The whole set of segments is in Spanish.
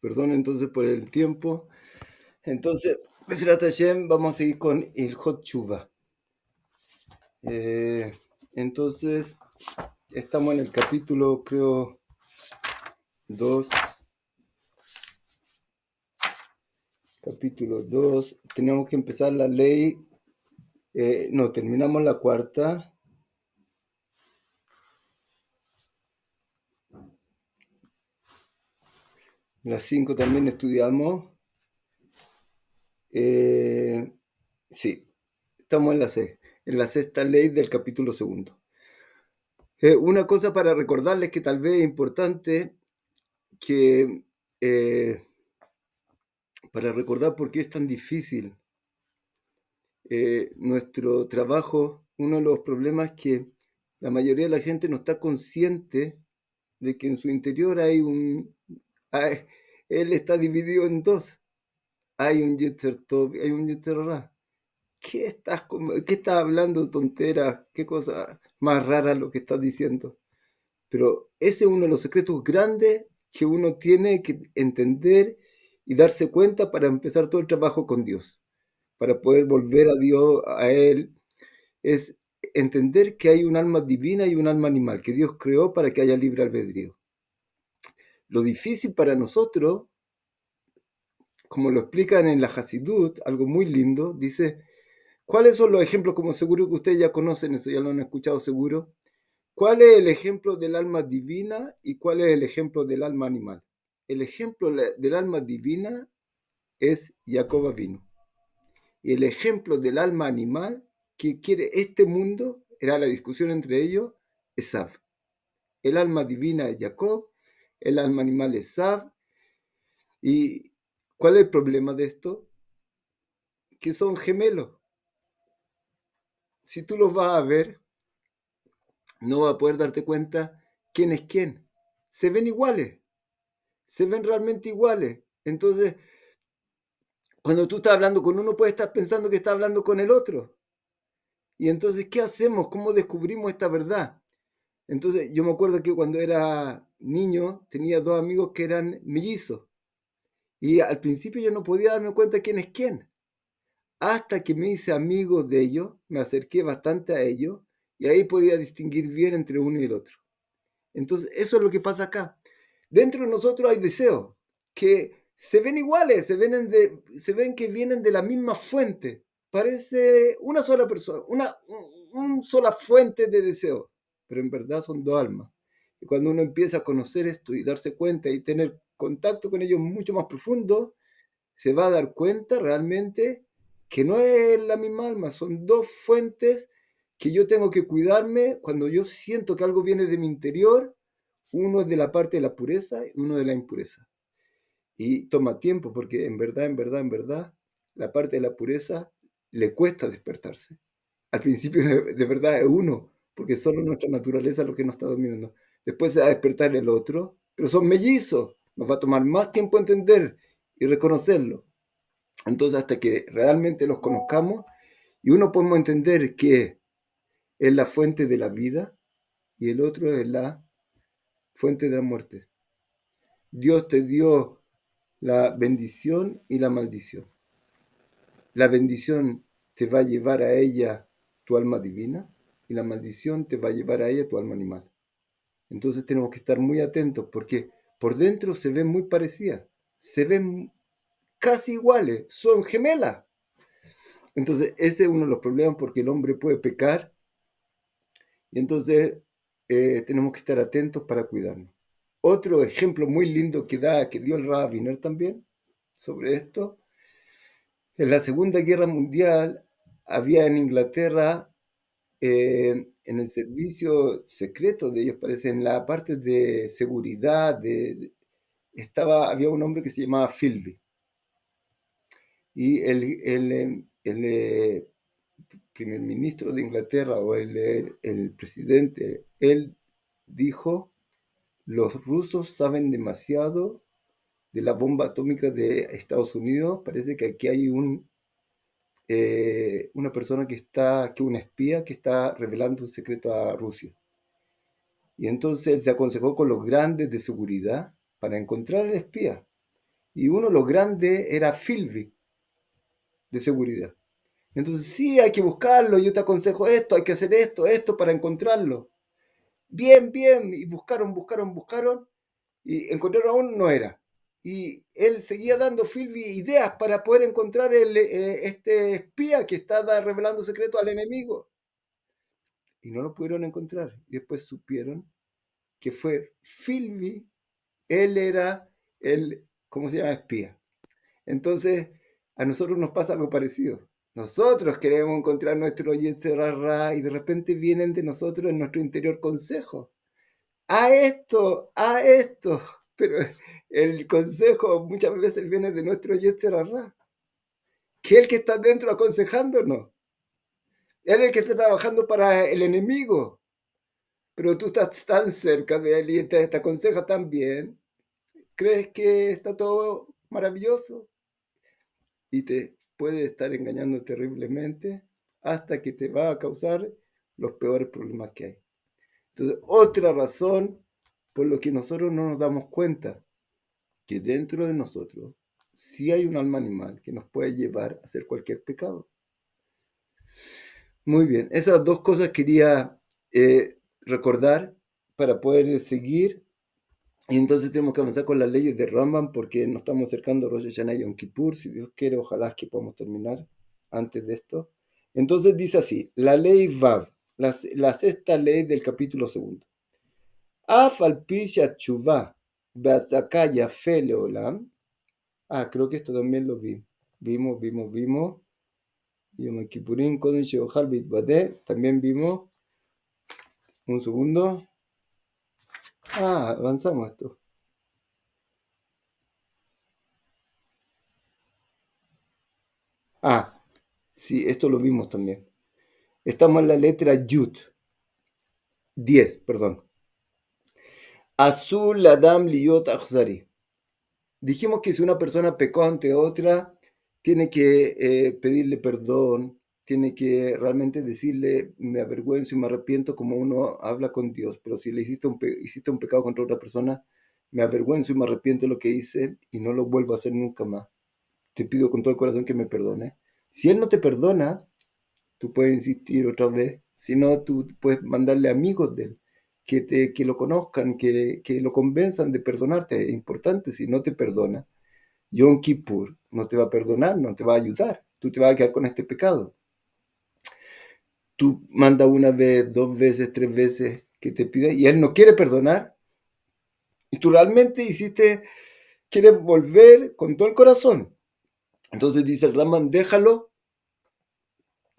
Perdón entonces por el tiempo. Entonces, Besrat Hashem, vamos a seguir con el Hot Chuva. Eh, entonces, estamos en el capítulo, creo, 2. Capítulo 2. Tenemos que empezar la ley. No, terminamos la cuarta. La 5 también estudiamos. Sí, estamos en la sexta ley del capítulo segundo. Una cosa para recordarles que tal vez es importante que para recordar por qué es tan difícil nuestro trabajo. Uno de los problemas es que la mayoría de la gente no está consciente de que en su interior hay- él está dividido en dos. Hay un Yetzer Tov y hay un Yetzer Ra. ¿Qué estás hablando tonteras? ¿Qué cosa más rara lo que estás diciendo? Pero ese es uno de los secretos grandes que uno tiene que entender y darse cuenta para empezar todo el trabajo con Dios, para poder volver a Dios, a Él, es entender que hay un alma divina y un alma animal, que Dios creó para que haya libre albedrío. Lo difícil para nosotros, como lo explican en la Hasidut, algo muy lindo, dice, ¿cuáles son los ejemplos? Como seguro que ustedes ya conocen eso, ya lo han escuchado seguro. ¿Cuál es el ejemplo del alma divina y cuál es el ejemplo del alma animal? El ejemplo del alma divina es Jacob vino. Y el ejemplo del alma animal que quiere este mundo, era la discusión entre ellos, Esav. El alma divina es Jacob, el alma animal es Esav. ¿Y cuál es el problema de esto? Que son gemelos. Si tú los vas a ver, no vas a poder darte cuenta quién es quién. Se ven iguales, se ven realmente iguales. Entonces, cuando tú estás hablando con uno, puedes estar pensando que estás hablando con el otro. Y entonces, ¿qué hacemos? ¿Cómo descubrimos esta verdad? Entonces, yo me acuerdo que cuando era niño tenía dos amigos que eran mellizos. Y al principio yo no podía darme cuenta quién es quién. Hasta que me hice amigo de ellos, me acerqué bastante a ellos y ahí podía distinguir bien entre uno y el otro. Entonces, eso es lo que pasa acá. Dentro de nosotros hay deseos que se ven iguales, se ven que vienen de la misma fuente. Parece una sola persona, una sola fuente de deseo, pero en verdad son dos almas. Y cuando uno empieza a conocer esto y darse cuenta y tener contacto con ellos mucho más profundo, se va a dar cuenta realmente que no es la misma alma, son dos fuentes que yo tengo que cuidarme cuando yo siento que algo viene de mi interior. Uno es de la parte de la pureza y uno de la impureza. Y toma tiempo porque en verdad, la parte de la pureza le cuesta despertarse. Al principio de verdad es uno, porque solo nuestra naturaleza es lo que nos está dominando. Después se va a despertar el otro, pero son mellizos. Nos va a tomar más tiempo entender y reconocerlo. Entonces, hasta que realmente los conozcamos y uno podemos entender que es la fuente de la vida y el otro es la fuente de la muerte. Dios te dio la bendición y la maldición. La bendición te va a llevar a ella tu alma divina y la maldición te va a llevar a ella tu alma animal. Entonces tenemos que estar muy atentos porque por dentro se ven muy parecidas, se ven casi iguales, son gemelas. Entonces ese es uno de los problemas porque el hombre puede pecar y entonces tenemos que estar atentos para cuidarnos. Otro ejemplo muy lindo que dio el Rabiner también sobre esto, en la Segunda Guerra Mundial había en Inglaterra, en el servicio secreto de ellos, parece, en la parte de seguridad, había un hombre que se llamaba Philby. Y el primer ministro de Inglaterra o el presidente, él dijo, los rusos saben demasiado de la bomba atómica de Estados Unidos, parece que aquí hay una persona un espía que está revelando un secreto a Rusia. Y entonces él se aconsejó con los grandes de seguridad para encontrar al espía. y uno de los grandes era Philby, de seguridad. Entonces, sí, hay que buscarlo, yo te aconsejo esto, hay que hacer esto para encontrarlo. Bien, bien, y buscaron, y encontraron aún no era. Y él seguía dando Philby ideas para poder encontrar este espía que está revelando secretos al enemigo. Y no lo pudieron encontrar. Y después supieron que fue Philby, él era el, ¿cómo se llama? Espía. Entonces, a nosotros nos pasa algo parecido. Nosotros queremos encontrar nuestro Yetzer Hara y de repente vienen de nosotros en nuestro interior consejos. A esto. Pero el consejo muchas veces viene de nuestro Yetzer Hara, que es el que está dentro aconsejándonos. Él es el que está trabajando para el enemigo. Pero tú estás tan cerca de él y te aconseja tan bien. Crees que está todo maravilloso y te puede estar engañando terriblemente hasta que te va a causar los peores problemas que hay. Entonces, otra razón por lo que nosotros no nos damos cuenta que dentro de nosotros sí hay un alma animal que nos puede llevar a hacer cualquier pecado. Muy bien, esas dos cosas quería recordar para poder seguir. Y entonces tenemos que avanzar con las leyes de Rambam porque nos estamos acercando a Rosh Hashanah y Yom Kippur. Si Dios quiere, ojalá que podamos terminar antes de esto. Entonces dice así, la ley Vav, la sexta ley del capítulo segundo. Af al pisha tshuva be'atzedaka yafe leolam. Creo que esto también lo vi. Vimos. Yom Kippurim, Kodem Sheochal Bitbadeh. También vimos. Un segundo. Avanzamos esto. Sí, esto lo vimos también. Estamos en la letra Yud. 10, perdón. Azul Adam Liot Achzari. Dijimos que si una persona pecó ante otra, tiene que pedirle perdón, tiene que realmente decirle, me avergüenzo y me arrepiento como uno habla con Dios. Pero si le hiciste un pecado contra otra persona, me avergüenzo y me arrepiento de lo que hice y no lo vuelvo a hacer nunca más. Te pido con todo el corazón que me perdone. Si él no te perdona, tú puedes insistir otra vez. Si no, tú puedes mandarle amigos de él, que lo conozcan, que lo convenzan de perdonarte. Es importante, si no te perdona, Yom Kippur no te va a perdonar, no te va a ayudar. Tú te vas a quedar con este pecado. Tú mandas una vez, dos veces, tres veces que te pide y él no quiere perdonar. Y tú realmente quieres volver con todo el corazón. Entonces dice el Rambam, déjalo.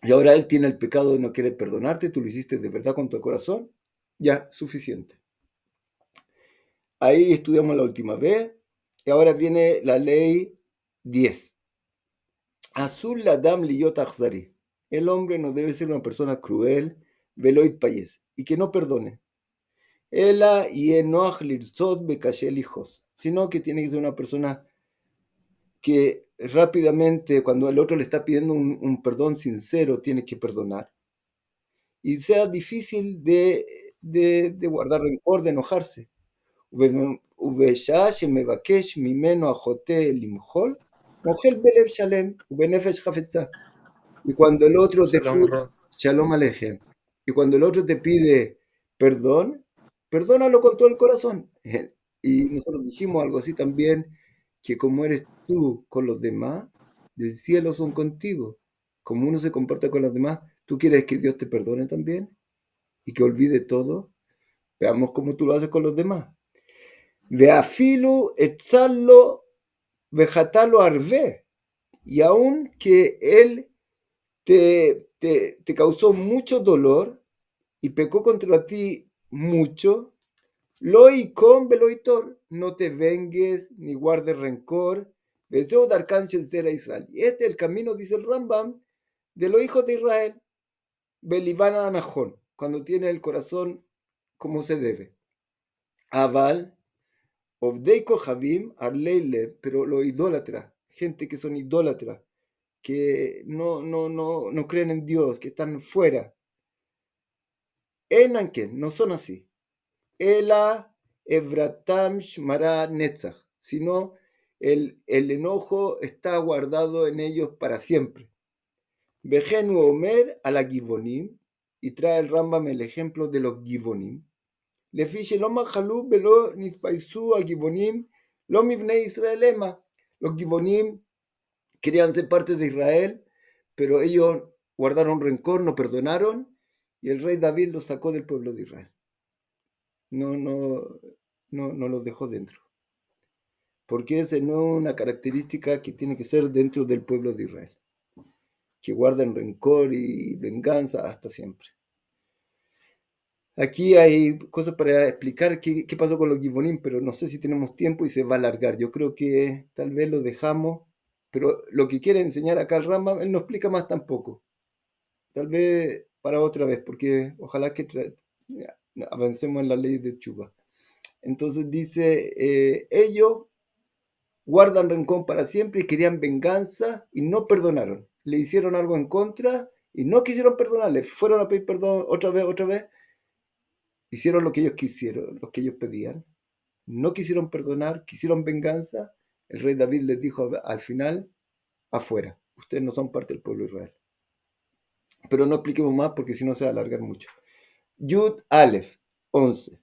Y ahora él tiene el pecado de no querer perdonarte, tú lo hiciste de verdad con tu corazón, ya, suficiente. Ahí estudiamos la última vez, y ahora viene la ley 10. Azul ladam liyot achzari. El hombre no debe ser una persona cruel, veloit payes, y que no perdone. Ela y enoach lirzot bekashel hijos, sino que tiene que ser una persona que rápidamente, cuando el otro le está pidiendo un perdón sincero, tiene que perdonar. Y sea difícil de guardar rencor, de enojarse. ובשעה שמבקש ממנו החוטא למחול, מוחל בלב שלם ובנפש חפצה. Y cuando el otro te Shalom, pide, Ron. Shalom Alejem, y cuando el otro te pide perdón, perdónalo con todo el corazón. Y nosotros dijimos algo así también, que como eres tú con los demás, del cielo son contigo. Como uno se comporta con los demás, ¿tú quieres que Dios te perdone también? Y que olvide todo. Veamos cómo tú lo haces con los demás. Veafilu etzalo vejatalo arve. Y aun que él te causó mucho dolor y pecó contra ti mucho, loi con veloitor, no te vengues ni guardes rencor. Deseo dar cancha ser a Israel. Y este es el camino, dice el Rambam, de los hijos de Israel. Belivana Anajón, cuando tiene el corazón como se debe. Aval, Ovdei Kohabim, Arleile, pero los idólatras, gente que son idólatras, que no creen en Dios, que están fuera. Enanken, no son así. Ela Evratam Shmara Netzach, sino el enojo está guardado en ellos para siempre. Vejenu Omer a la Givonim, y trae el Rambam el ejemplo de los Givonim. Lefi shelo machalu velo nitpaisu a Givonim lo mivnei Israelema. Los Givonim querían ser parte de Israel, pero ellos guardaron rencor, no perdonaron, y el rey David los sacó del pueblo de Israel. No los dejó dentro. Porque esa no es una característica que tiene que ser dentro del pueblo de Israel, que guardan rencor y venganza hasta siempre. Aquí hay cosas para explicar qué pasó con los Gibonim, pero no sé si tenemos tiempo y se va a alargar. Yo creo que tal vez lo dejamos, pero lo que quiere enseñar acá el Rambam, él no explica más tampoco. Tal vez para otra vez, porque ojalá que avancemos en la ley de Chuba. Entonces dice, ellos guardan rencor para siempre y querían venganza y no perdonaron. Le hicieron algo en contra y no quisieron perdonarle. Fueron a pedir perdón otra vez. Hicieron lo que ellos quisieron, lo que ellos pedían. No quisieron perdonar, quisieron venganza. El rey David les dijo al final, afuera. Ustedes no son parte del pueblo de Israel. Pero no expliquemos más porque si no se va a alargar mucho. Yud Aleph, 11.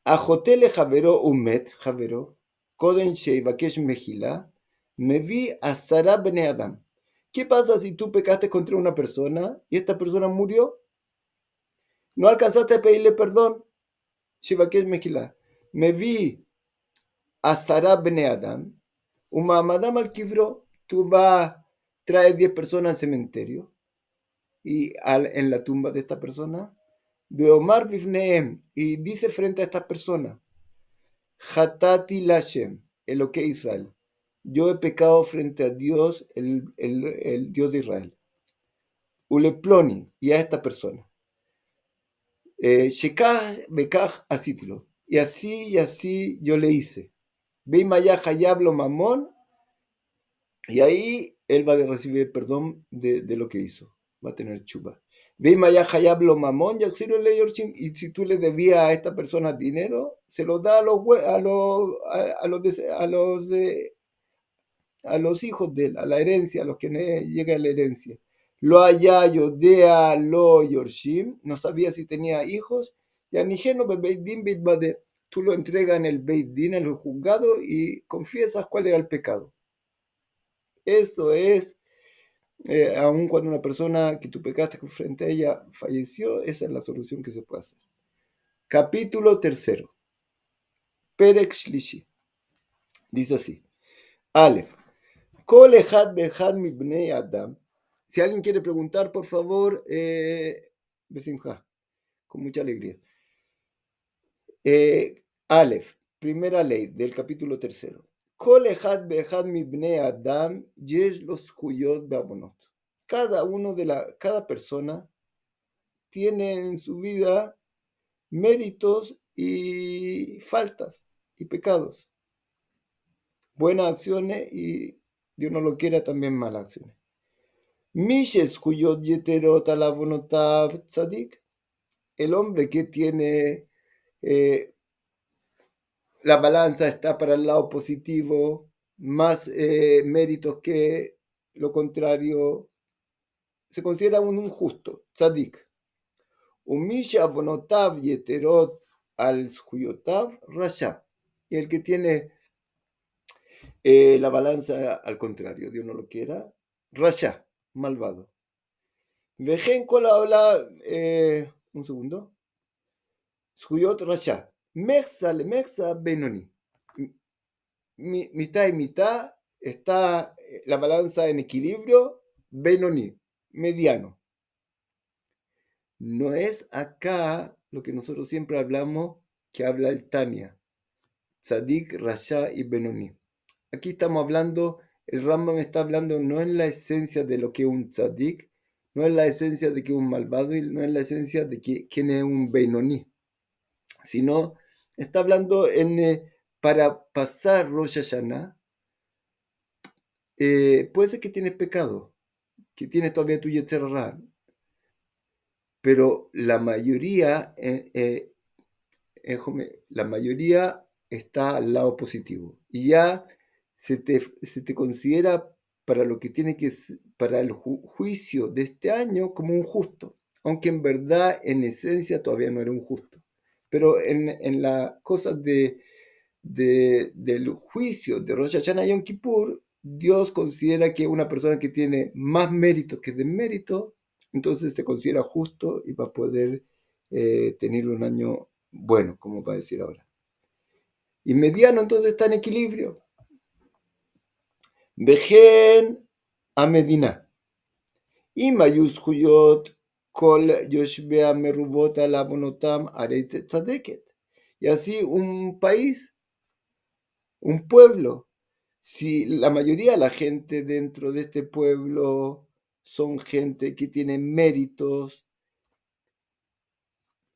Ajotele Javero Umet, Javero, Koden Sheivakesh Mejila, Mevi Asara Bene Adam. ¿Qué pasa si tú pecaste contra una persona y esta persona murió? No alcanzaste a pedirle perdón. Sheivakesh Mejila. Mevi Asara Bene Adam. Umamadam al Kivro. Tú vas, traes 10 personas al cementerio y en la tumba de esta persona. Beomar Bifneem. Y dice frente a estas personas. Hatati Lashem, Eloque Israel. Yo he pecado frente a Dios, el Dios de Israel. Uleploni, y a esta persona. Shekah Bekaj asítilo. Y así yo le hice. Veimaya Hayablo Mamón, y ahí él va a recibir perdón de lo que hizo. Va a tener chuba. Veimaya Hayablo Mamón, y si tú le debías a esta persona dinero, se lo da a los hijos de él, a la herencia, a los que llega la herencia. Lo allá Yodea lo Yorshim, no sabía si tenía hijos, y Anigeno Bebeidin Bitbade, tú lo entregas en el Beit Din, en el juzgado, y confiesas cuál era el pecado. Eso es, aun cuando una persona que tú pecaste frente a ella falleció, esa es la solución que se puede hacer. Capítulo 3. Perek Shlishi. Dice así. Aleph. Kol echad beechad mi bnei Adam. Si alguien quiere preguntar, por favor, besimcha, con mucha alegría. Aleph, primera ley del capítulo 3. Kol echad beechad mi bnei Adam yesh lo zkuyot be'avonot. Cada persona tiene en su vida méritos y faltas y pecados. Buenas acciones y Dios no lo quiera también malas acciones. El hombre que tiene la balanza está para el lado positivo, más méritos que lo contrario, se considera un justo, tzadik. Y el que tiene la balanza al contrario, Dios no lo quiera, rasha, malvado. Vejen con la ola, un segundo. Zhuyot rasha. Mexa le mexa benoni. Mitad y mitad está la balanza en equilibrio, benoni, mediano. No es acá lo que nosotros siempre hablamos, que habla el Tania. Tzadik, rasha y benoni. Aquí estamos hablando, el Rambam está hablando no en la esencia de lo que es un tzadik, no es la esencia de que es un malvado y no es la esencia de quién es un beinoní, sino está hablando para pasar Rosh Hashanah, puede ser que tienes pecado, que tienes todavía tu Yetzer Hara, pero la mayoría está al lado positivo. Y ya se te considera para lo que tiene que para el juicio de este año como un justo, aunque en verdad, en esencia, todavía no era un justo. Pero en las cosas del juicio de Rosh Hashanah y Yom Kippur, Dios considera que una persona que tiene más mérito que desmérito, entonces se considera justo y va a poder tener un año bueno, como va a decir ahora. Y mediano entonces está en equilibrio. Vejen a Medina. Y mayus huyot kol yoshbea merubot alabonotam areit tzadeket. Y así un país, un pueblo, si la mayoría de la gente dentro de este pueblo son gente que tiene méritos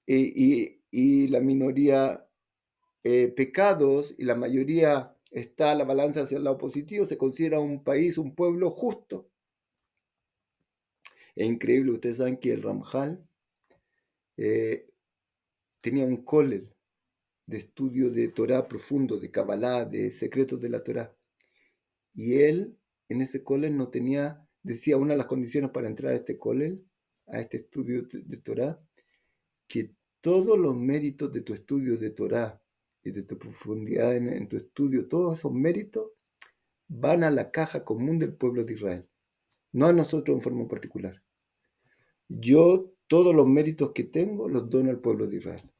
y la minoría pecados y la mayoría está la balanza hacia el lado positivo, se considera un país, un pueblo justo. Es increíble, ustedes saben que el Ramjal tenía un kollel de estudio de Torah profundo, de Kabbalah, de secretos de la Torah. Y él, en ese kollel no tenía, decía, una de las condiciones para entrar a este kollel, a este estudio de Torah, que todos los méritos de tu estudio de Torah y de tu profundidad en tu estudio, todos esos méritos van a la caja común del pueblo de Israel, no a nosotros en forma particular. Yo todos los méritos que tengo los dono al pueblo de Israel,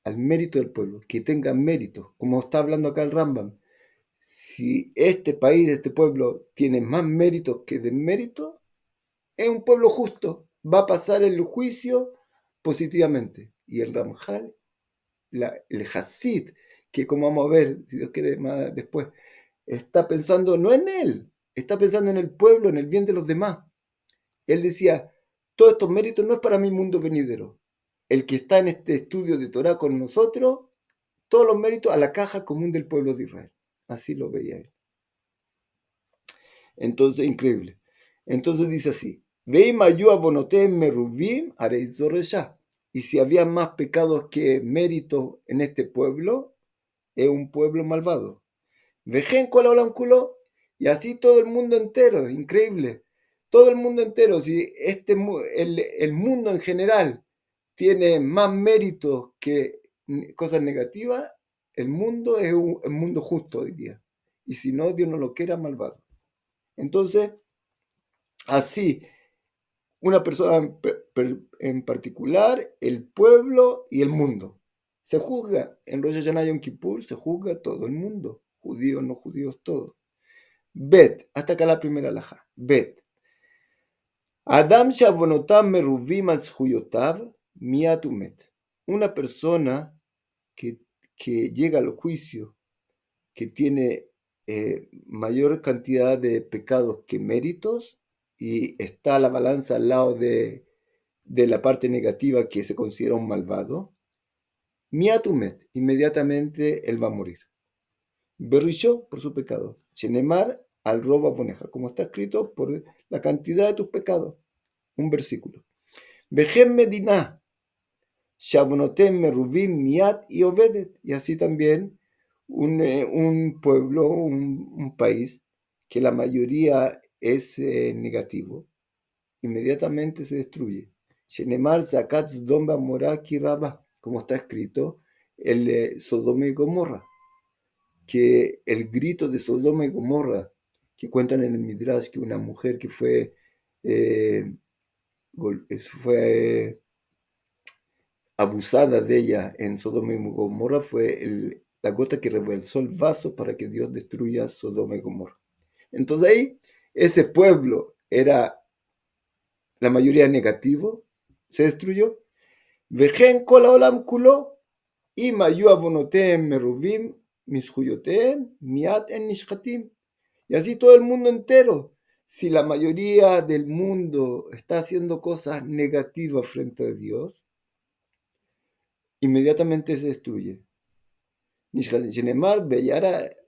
al mérito del pueblo, que tenga mérito, como está hablando acá el Rambam. Si este país, este pueblo, tiene más méritos que desméritos, es un pueblo justo, va a pasar el juicio positivamente. Y el Ramjal, el Hasid, que como vamos a ver, si Dios quiere más después, está pensando no en él, está pensando en el pueblo, en el bien de los demás. Él decía, todos estos méritos no es para mi mundo venidero. El que está en este estudio de Torah con nosotros, todos los méritos a la caja común del pueblo de Israel. Así lo veía él. Entonces, increíble. Entonces dice así, y si había más pecados que méritos en este pueblo, es un pueblo malvado. Vejen culo, y así todo el mundo entero, increíble. Todo el mundo entero, si el mundo en general tiene más méritos que cosas negativas, el mundo es un mundo justo hoy día. Y si no, Dios no lo quiera, malvado. Entonces, así, una persona en particular, el pueblo y el mundo. Se juzga en Rosh Hashanah y Yom Kippur, se juzga todo el mundo, judíos, no judíos, todos. Bet, hasta acá la primera alajá. Bet. Adam shavonotam meruvim al zhuyotav miatumet. Una persona que llega al juicio, que tiene mayor cantidad de pecados que méritos, y está la balanza al lado de la parte negativa que se considera un malvado, miatumet, inmediatamente él va a morir. Berrishó por su pecado. Shenemar al roba boneja, como está escrito, por la cantidad de tus pecados. Un versículo. Vejem medina, shabonotem meruvim miat y obedet. Y así también un pueblo, un país, que la mayoría es negativo, inmediatamente se destruye. Shenemar zakat Sdom Morá Kiraba, como está escrito, el Sodoma y Gomorra, que el grito de Sodoma y Gomorra, que cuentan en el Midrash, que una mujer que fue abusada de ella en Sodoma y Gomorra, fue la gota que rebalsó el vaso para que Dios destruya Sodoma y Gomorra. Entonces ahí, ese pueblo era la mayoría negativo, se destruyó. Vejen kol haolam kulo, im hayu avonotehem meruvim mizhuyotehem miat en nishchatim. Y así todo el mundo entero. Si la mayoría del mundo está haciendo cosas negativas frente a Dios, inmediatamente se destruye. Shenemar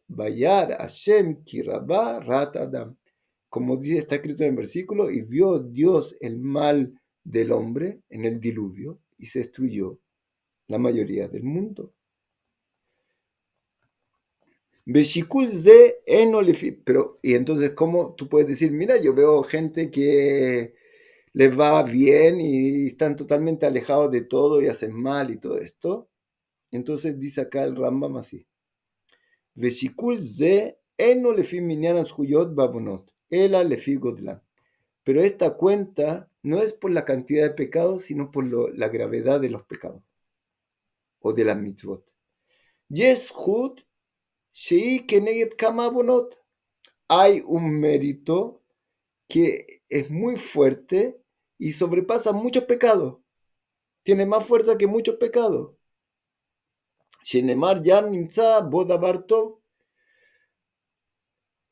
bayar Hashem kirabá rat adam. Como dice, está escrito en el versículo, y vio Dios el mal del hombre en el diluvio y se destruyó la mayoría del mundo. Beshikul ze eno lefi. Pero, y entonces, ¿cómo tú puedes decir, mira, yo veo gente que les va bien y están totalmente alejados de todo y hacen mal y todo esto? Entonces dice acá el Rambam así. Veshikul ze eno lefi minyan azhuyot babonot, ela lefi godlan. Pero esta cuenta no es por la cantidad de pecados, sino por la gravedad de los pecados o de las mitzvot. Yeshut shei keneget kama bonot. Hay un mérito que es muy fuerte y sobrepasa muchos pecados. Tiene más fuerza que muchos pecados. Shenemar yan nimtza bodabar tov.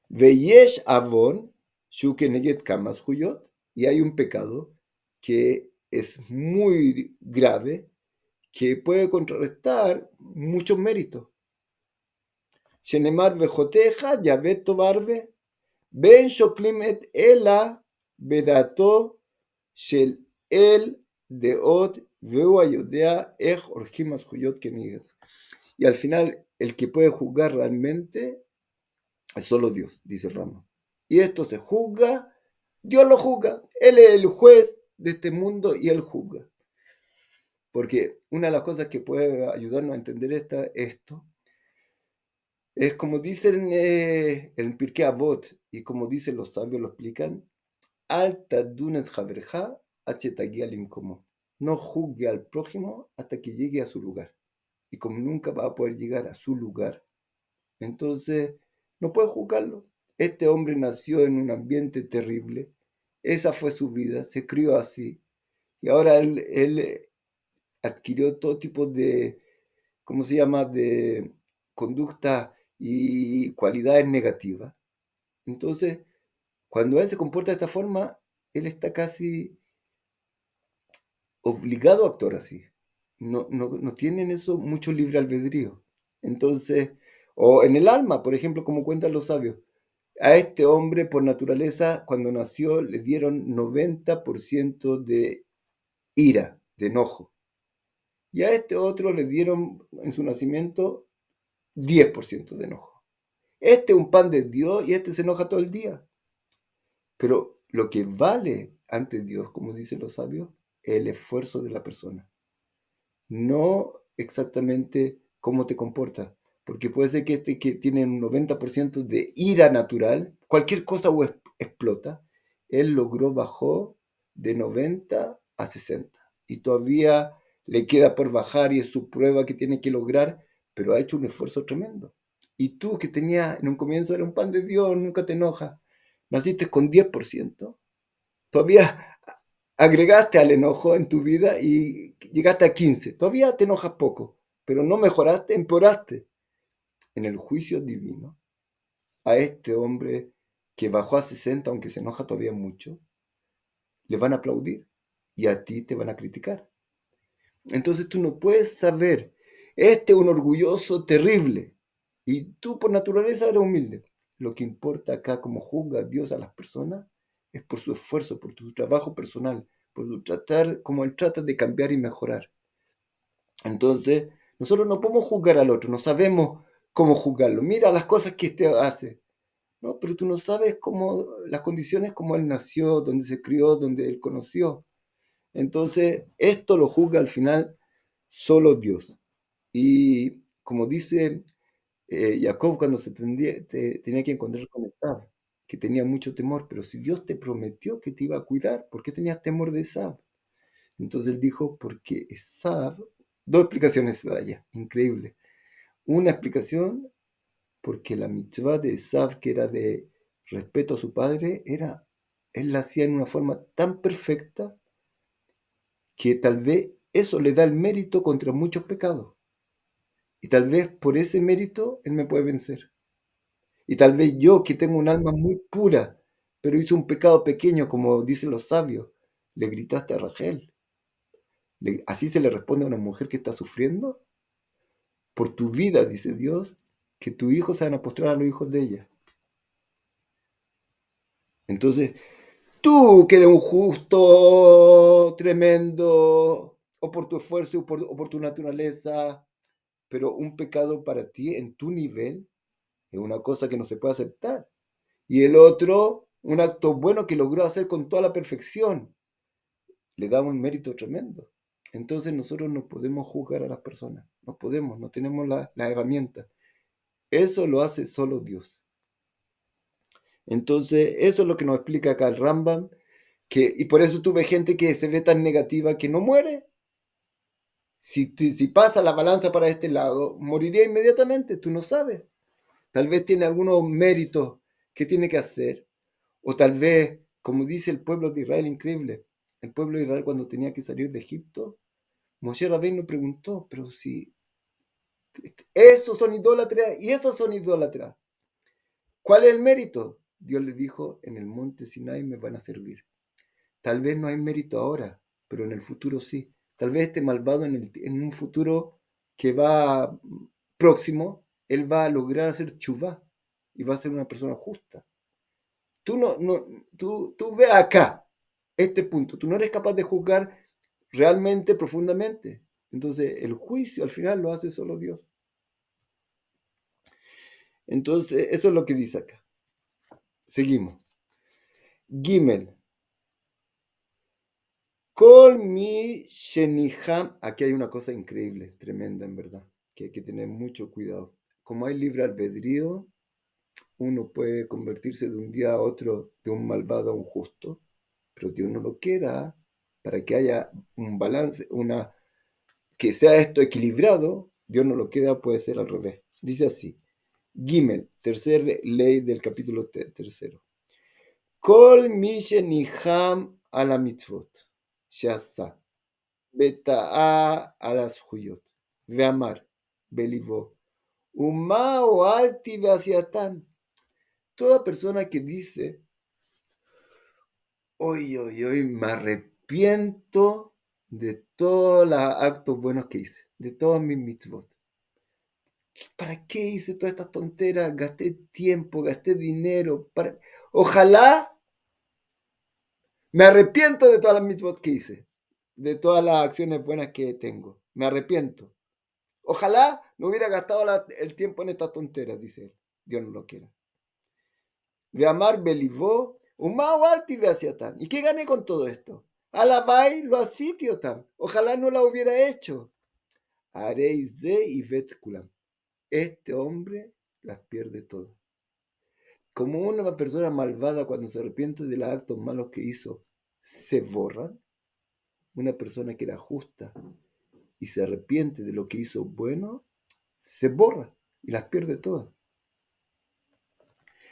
Veyesh avon shu keneget kama zhuyot. Y hay un pecado que es muy grave, que puede contrarrestar muchos méritos. Shenemar vejoteja yavet tobarbe. Ben shoklim et ela bedato shel el deot veu ayodea ech orjim azhuyot keneget. Y al final, el que puede juzgar realmente es solo Dios, dice Rama. Y esto se juzga, Dios lo juzga. Él es el juez de este mundo y él juzga. Porque una de las cosas que puede ayudarnos a entender esto es como dicen en Pirkei Avot y como dicen los sabios lo explican, Al tadunet javerja achetagia limkomo. No juzgue al prójimo hasta que llegue a su lugar. Y como nunca va a poder llegar a su lugar, entonces no puede juzgarlo. Este hombre nació en un ambiente terrible, esa fue su vida, se crió así, y ahora él adquirió todo tipo de, ¿cómo se llama?, de conducta y cualidades negativas. Entonces, cuando él se comporta de esta forma, él está casi obligado a actuar así. No tienen eso mucho libre albedrío. Entonces, o en el alma, por ejemplo, como cuentan los sabios, a este hombre por naturaleza, cuando nació, le dieron 90% de ira, de enojo. Y a este otro le dieron en su nacimiento 10% de enojo. Este es un pan de Dios y este se enoja todo el día. Pero lo que vale ante Dios, como dicen los sabios, es el esfuerzo de la persona. No exactamente cómo te comportas. Porque puede ser que este que tiene un 90% de ira natural, cualquier cosa explota, él bajó de 90 a 60. Y todavía le queda por bajar y es su prueba que tiene que lograr, pero ha hecho un esfuerzo tremendo. Y tú que tenías en un comienzo, era un pan de Dios, nunca te enojas, naciste con 10%, todavía agregaste al enojo en tu vida y llegaste a 15. Todavía te enojas poco, pero no mejoraste, empeoraste. En el juicio divino, a este hombre que bajó a 60, aunque se enoja todavía mucho, le van a aplaudir y a ti te van a criticar. Entonces tú no puedes saber, este es un orgulloso terrible y tú por naturaleza eres humilde. Lo que importa acá, como juzga Dios a las personas, es por su esfuerzo, por tu trabajo personal, por tu tratar, como él trata de cambiar y mejorar. Entonces, nosotros no podemos juzgar al otro, no sabemos cómo juzgarlo. Mira las cosas que este hace, ¿no? Pero tú no sabes cómo, las condiciones como él nació, dónde se crió, dónde él conoció. Entonces, esto lo juzga al final solo Dios. Y como dice Jacob cuando tenía que encontrar con Esab, que tenía mucho temor, pero si Dios te prometió que te iba a cuidar, ¿por qué tenías temor de Esab? Entonces él dijo, porque Esab, dos explicaciones se da ya, increíble. Una explicación, porque la mitzvah de Esab, que era de respeto a su padre, él la hacía en una forma tan perfecta que tal vez eso le da el mérito contra muchos pecados. Y tal vez por ese mérito él me puede vencer. Y tal vez yo, que tengo un alma muy pura, pero hice un pecado pequeño, como dicen los sabios, le gritaste a Rachel. Así se le responde a una mujer que está sufriendo. Por tu vida, dice Dios, que tus hijos se van a postrar a los hijos de ella. Entonces, tú que eres un justo, tremendo, o por tu esfuerzo o por tu naturaleza, pero un pecado para ti en tu nivel es una cosa que no se puede aceptar. Y el otro, un acto bueno que logró hacer con toda la perfección, le da un mérito tremendo. Entonces nosotros no podemos juzgar a las personas, no podemos, no tenemos la herramienta. Eso lo hace solo Dios. Entonces, eso es lo que nos explica acá el Rambam, y por eso tuve gente que se ve tan negativa que no muere. Si pasa la balanza para este lado, moriría inmediatamente, tú no sabes. Tal vez tiene algunos méritos que tiene que hacer, o tal vez, como dice el pueblo de Israel, increíble, el pueblo de Israel cuando tenía que salir de Egipto, Moshe Rabbeinu preguntó, pero si esos son idólatras y esos son idólatras, ¿cuál es el mérito? Dios le dijo, en el monte Sinai me van a servir. Tal vez no hay mérito ahora, pero en el futuro sí. Tal vez este malvado en un futuro que va próximo, él va a lograr hacer chuvá y va a ser una persona justa. Tú ve acá este punto. Tú no eres capaz de juzgar realmente, profundamente. Entonces, el juicio al final lo hace solo Dios. Entonces, eso es lo que dice acá. Seguimos. Gimel. Kol mi sheniham. Aquí hay una cosa increíble, tremenda en verdad, que hay que tener mucho cuidado. Como hay libre albedrío, uno puede convertirse de un día a otro de un malvado a un justo, pero Dios no lo quiera. Para que haya un balance, que sea esto equilibrado, Dios no lo quiera, puede ser al revés. Dice así, Gimel, tercera ley del capítulo tercero. Kol mi sheniham a la mitzvot, shasa. Beta'a a las Juyot, Veamar, Belivó, Uma o Alti Beasiatán. Toda persona que dice, hoy, me arrepiento de todos los actos buenos que hice, de todas mis mitzvot. ¿Para qué hice todas estas tonteras? Gasté tiempo, gasté dinero. Ojalá me arrepiento de todas las mitzvot que hice, de todas las acciones buenas que tengo. Me arrepiento. Ojalá no hubiera gastado el tiempo en estas tonteras, dice él. Dios no lo quiera. De amar belivó, umao alti tan. ¿Y qué gané con todo esto? Alabai lo asitio tan. Ojalá no la hubiera hecho. Areize y vetkulam. Este hombre las pierde todas. Como una persona malvada cuando se arrepiente de los actos malos que hizo, se borran. Una persona que era justa y se arrepiente de lo que hizo bueno, se borra y las pierde todas.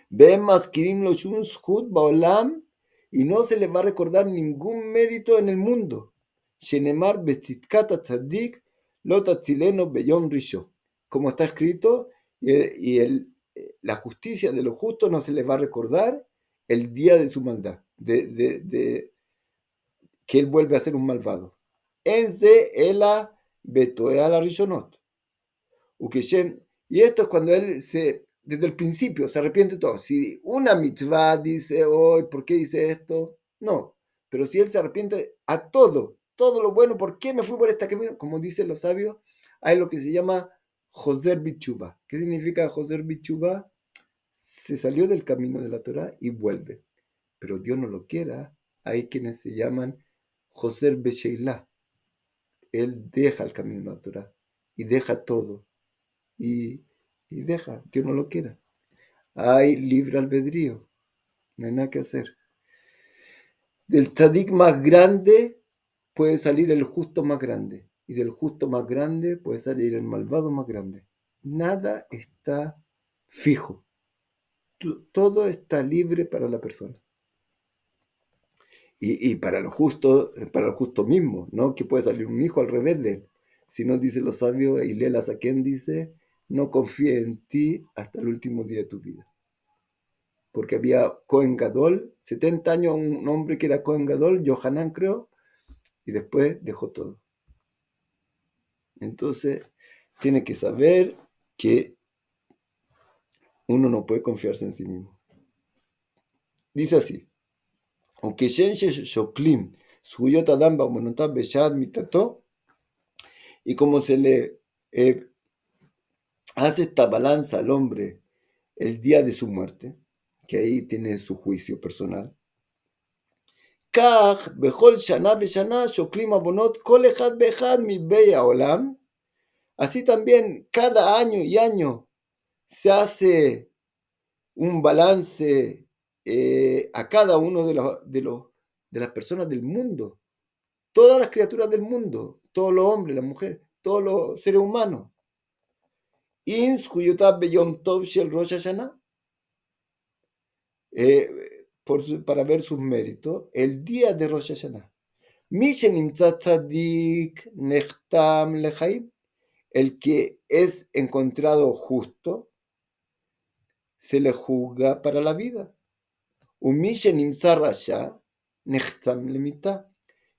Ven Maskirim lo Shunshut Baolam y no se les va a recordar ningún mérito en el mundo. Shenemar Bestitkata Tzadik Lotatzileno Beyom Risho. Como está escrito, la justicia de los justos no se les va a recordar el día de su maldad, que él vuelve a ser un malvado. Ense ela betoea la rishonot. Y esto es cuando él desde el principio se arrepiente de todo. Si una mitzvah dice, hoy, ¿por qué hice esto? No. Pero si él se arrepiente a todo lo bueno, ¿por qué me fui por este camino? Como dicen los sabios, hay lo que se llama Joser Bichuba. ¿Qué significa Joser Bichuba? Se salió del camino de la Torah y vuelve. Pero Dios no lo quiera. Hay quienes se llaman Joser Besheilah. Él deja el camino de la Torah y deja todo. Y deja, Dios no lo quiera. Hay libre albedrío, no hay nada que hacer. Del tzadik más grande puede salir el justo más grande, y del justo más grande puede salir el malvado más grande. Nada está fijo, todo está libre para la persona. Y para lo justo mismo, ¿no? Que puede salir un hijo al revés de él. Si no, dice los sabios, y Lela Saquén dice, no confíe en ti hasta el último día de tu vida. Porque había Cohen Gadol, 70 años, un hombre que era Cohen Gadol, Yohanan creo, y después dejó todo. Entonces, tiene que saber que uno no puede confiarse en sí mismo. Dice así, aunque Shoklim, Suyot Adam Baumonotab Beshad Mitato, y como se le hace esta balanza al hombre el día de su muerte, que ahí tiene su juicio personal. כך בכל שנה ושנה שוקלים עוונות כל אחד ואחד מבאי העולם. Así también cada año y año se hace un balance a cada uno de las personas del mundo, todas las criaturas del mundo, todos los hombres, las mujeres, todos los seres humanos. Ins Huyutab Beyom Tov Shel Rosh Hashanah, para ver sus méritos, el día de Rosh Hashanah. Mishenim Tzadik Nechtam Lechaim, el que es encontrado justo, se le juzga para la vida. Umishenim Rasha Nechtam Lemita,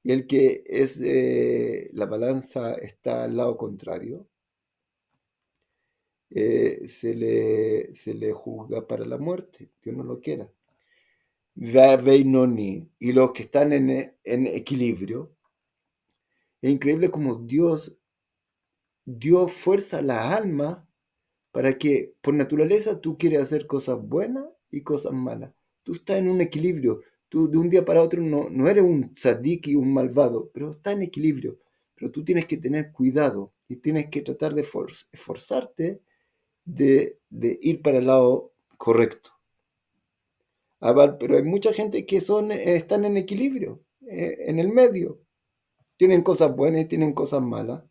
y el que es la balanza está al lado contrario, se le juzga para la muerte, Dios no lo quiera. Y los que están en equilibrio, es increíble como Dios dio fuerza a la alma para que por naturaleza tú quieres hacer cosas buenas y cosas malas. Tú estás en un equilibrio. Tú de un día para otro no eres un tzadik y un malvado, pero estás en equilibrio. Pero tú tienes que tener cuidado y tienes que tratar de esforzarte de ir para el lado correcto. Pero hay mucha gente que están en equilibrio, en el medio. Tienen cosas buenas y tienen cosas malas.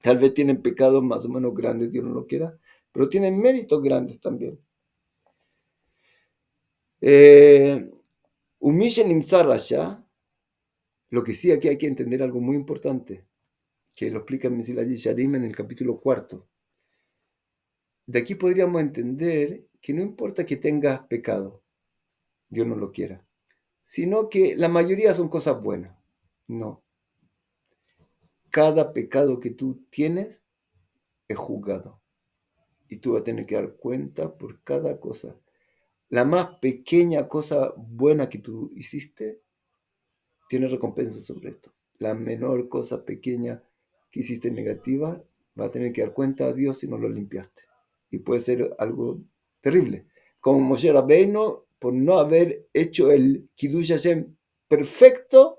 Tal vez tienen pecados más o menos grandes, Dios no lo quiera, pero tienen méritos grandes también. Umishen Rasha, lo que sí aquí hay que entender algo muy importante, que lo explica Mesilat Yesharim en el capítulo 4. De aquí podríamos entender que no importa que tengas pecado, Dios no lo quiera, sino que la mayoría son cosas buenas. No. Cada pecado que tú tienes es juzgado. Y tú vas a tener que dar cuenta por cada cosa. La más pequeña cosa buena que tú hiciste tiene recompensa sobre esto. La menor cosa pequeña que hiciste negativa va a tener que dar cuenta a Dios si no lo limpiaste. Y puede ser algo terrible. Como Moshe Rabbeinu, por no haber hecho el Kiddush Hashem perfecto,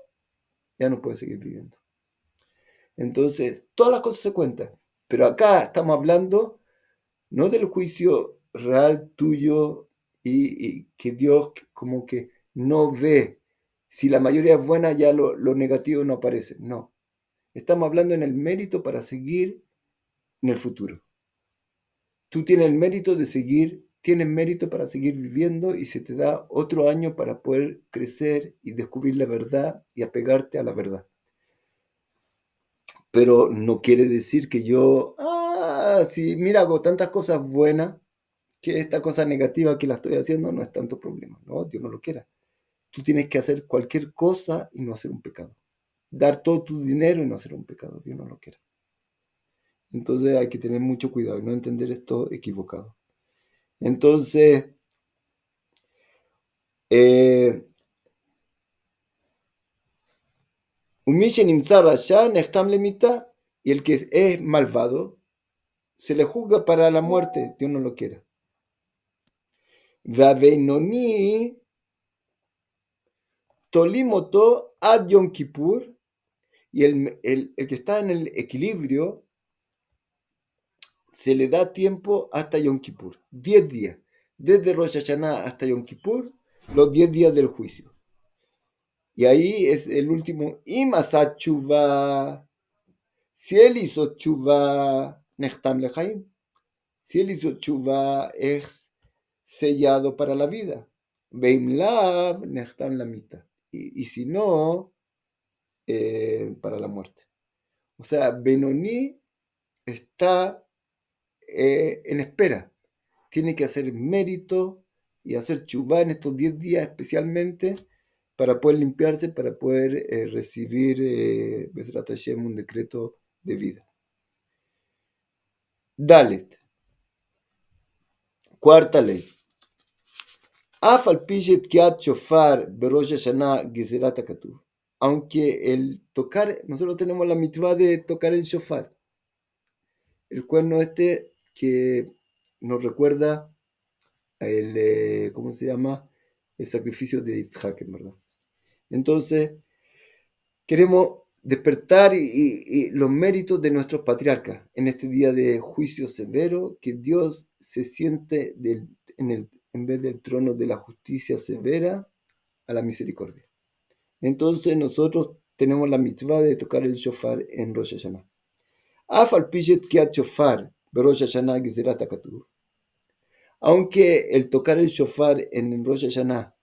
ya no puede seguir viviendo. Entonces, todas las cosas se cuentan. Pero acá estamos hablando no del juicio real tuyo y que Dios como que no ve. Si la mayoría es buena, ya lo negativo no aparece. No. Estamos hablando en el mérito para seguir en el futuro. Tú tienes el mérito de seguir, tienes mérito para seguir viviendo y se te da otro año para poder crecer y descubrir la verdad y apegarte a la verdad. Pero no quiere decir que yo, sí, mira, hago tantas cosas buenas que esta cosa negativa que la estoy haciendo no es tanto problema. No, Dios no lo quiera. Tú tienes que hacer cualquier cosa y no hacer un pecado. Dar todo tu dinero y no hacer un pecado. Dios no lo quiera. Entonces hay que tener mucho cuidado y no entender esto equivocado. Entonces, y el que es malvado se le juzga para la muerte. Dios no lo quiera. Vaveinoni Tolimoto ad Yom Kippur, y el que está en el equilibrio se le da tiempo hasta Yom Kippur, 10 días, desde Rosh Hashanah hasta Yom Kippur, los 10 días del juicio. Y ahí es el último, Imasat Tshuva, si él hizo Tshuva, Nechtam Lechaim, si él hizo Tshuva, es sellado para la vida. Beimlav, Nechtam Lamita. Y si no, para la muerte. O sea, Benoni está en espera. Tiene que hacer mérito y hacer chubá en estos 10 días especialmente para poder limpiarse, para poder recibir Bezrat Hashem, un decreto de vida. Dalet. Cuarta ley. Afal Pishet Kiat Shofar Berosh Hashanah Gezerat HaKatuv. Aunque el tocar, nosotros tenemos la mitzvah de tocar el shofar, el cuerno este que nos recuerda ¿cómo se llama? El sacrificio de Isaac, en verdad. Entonces, queremos despertar y los méritos de nuestros patriarcas en este día de juicio severo, que Dios se siente en vez del trono de la justicia severa a la misericordia. Entonces nosotros tenemos la mitzvah de tocar el shofar en Rosh Hashanah. Af al pishet kiat shofar Rosh Hashanah gezerat hakatuv. Aunque el tocar el shofar en Rosh Hashanah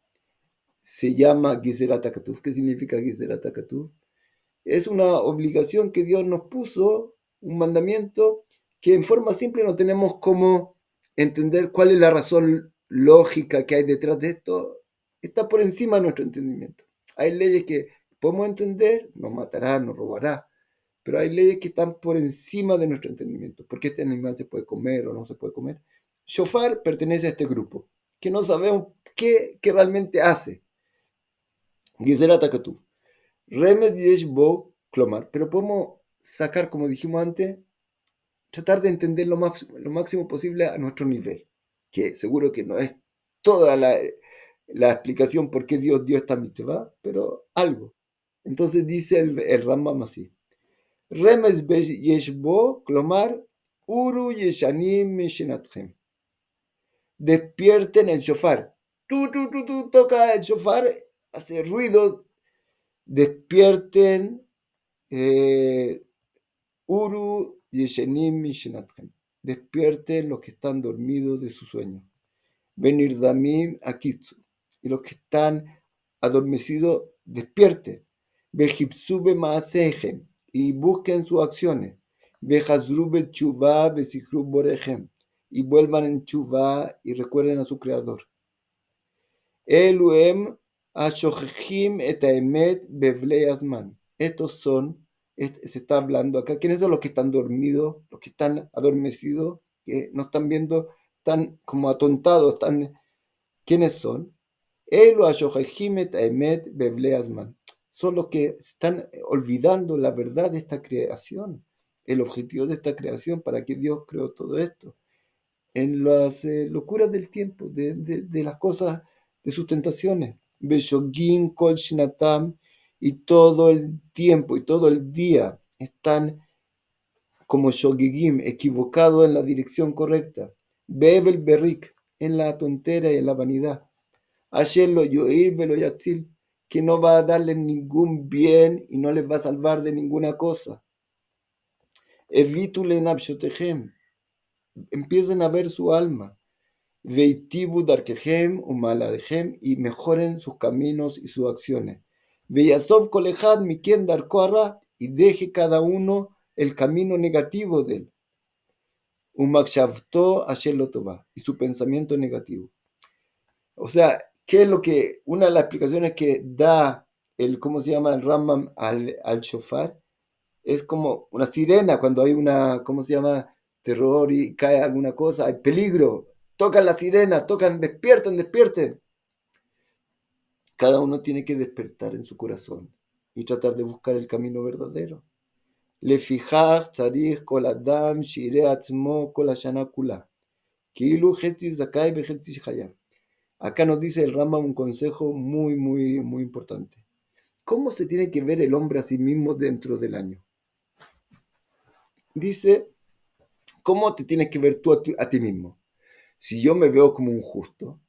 se llama gezerat hakatuv. ¿Qué significa gezerat hakatuv? Es una obligación que Dios nos puso, un mandamiento que en forma simple no tenemos cómo entender cuál es la razón lógica que hay detrás de esto. Está por encima de nuestro entendimiento. Hay leyes que podemos entender, no matará, no robará, pero hay leyes que están por encima de nuestro entendimiento. ¿Por qué este animal se puede comer o no se puede comer? Shofar pertenece a este grupo, que no sabemos qué realmente hace. Gezerat hakatuv. Remes yesh bo clomar, pero podemos sacar, como dijimos antes, tratar de entender lo máximo posible a nuestro nivel, que seguro que no es toda la explicación por qué Dios dio esta mitzvah, pero algo. Entonces dice el Rambam así: Remes yesh bo clomar uru yeshanim mishinatchem. Despierten el shofar. Tú, toca el shofar, hace ruido. Despierten Uru Yeshenim Mishnatchem. Despierten los que están dormidos de su sueño. Benirdamim Akitsu. Y los que están adormecidos, despierten. Bejipsube Maasejem. Y busquen sus acciones. Bejazrube Chuvá Besihrub Borejem. Y vuelvan en Chuvá y recuerden a su creador. Eluem Ashojim et Aemet Bevlei Asman. Estos son, se está hablando acá. ¿Quiénes son los que están dormidos, los que están adormecidos, que no están viendo, están como atontados? ¿Quiénes son? Elu Ashojim et Aemet Bevlei Asman. Son los que están olvidando la verdad de esta creación, el objetivo de esta creación, para que Dios creó todo esto. En las locuras del tiempo, de las cosas, de sus tentaciones. Beshogin kol shinatam, y todo el tiempo y todo el día están como shogigim, equivocados en la dirección correcta. Bebel berrik, en la tontera y en la vanidad. Asher lo yoir velo yatzil, que no va a darles ningún bien y no les va a salvar de ninguna cosa. Evitu lenabshotehem, empiecen a ver su alma. Veitibu darkehem umaladehem, y mejoren sus caminos y sus acciones. Veyasov kolehad miken darkoara, y deje cada uno el camino negativo de él. Umakshavto ashelotova, y su pensamiento negativo. O sea, ¿qué es lo que, una de las explicaciones que da ¿cómo se llama? El Rambam al shofar? Es como una sirena cuando hay una, ¿cómo se llama? Terror y cae alguna cosa, hay peligro. Tocan la sirena, tocan, despierten. Cada uno tiene que despertar en su corazón y tratar de buscar el camino verdadero. Lefijach tzarich kol adam shireh atzmo kol hashana kula. Ki'ilu chetzi zakai bechetzi chayav. Acá nos dice el Rambam un consejo muy importante. ¿Cómo se tiene que ver el hombre a sí mismo dentro del año? Dice, ¿cómo te tienes que ver tú a ti mismo? Si yo me veo como un justo,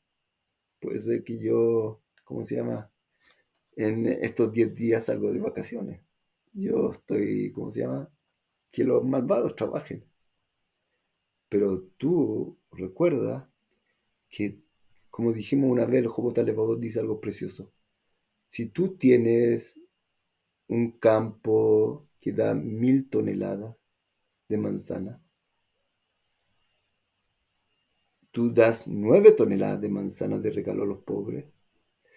puede ser que yo, ¿cómo se llama? En estos 10 días salgo de vacaciones. Yo estoy, ¿cómo se llama? Que los malvados trabajen. Pero tú recuerda que, como dijimos una vez, el Jobot Alevadot dice algo precioso. Si tú tienes un campo que da 1000 toneladas de manzana, tú das 9 toneladas de manzana de regalo a los pobres,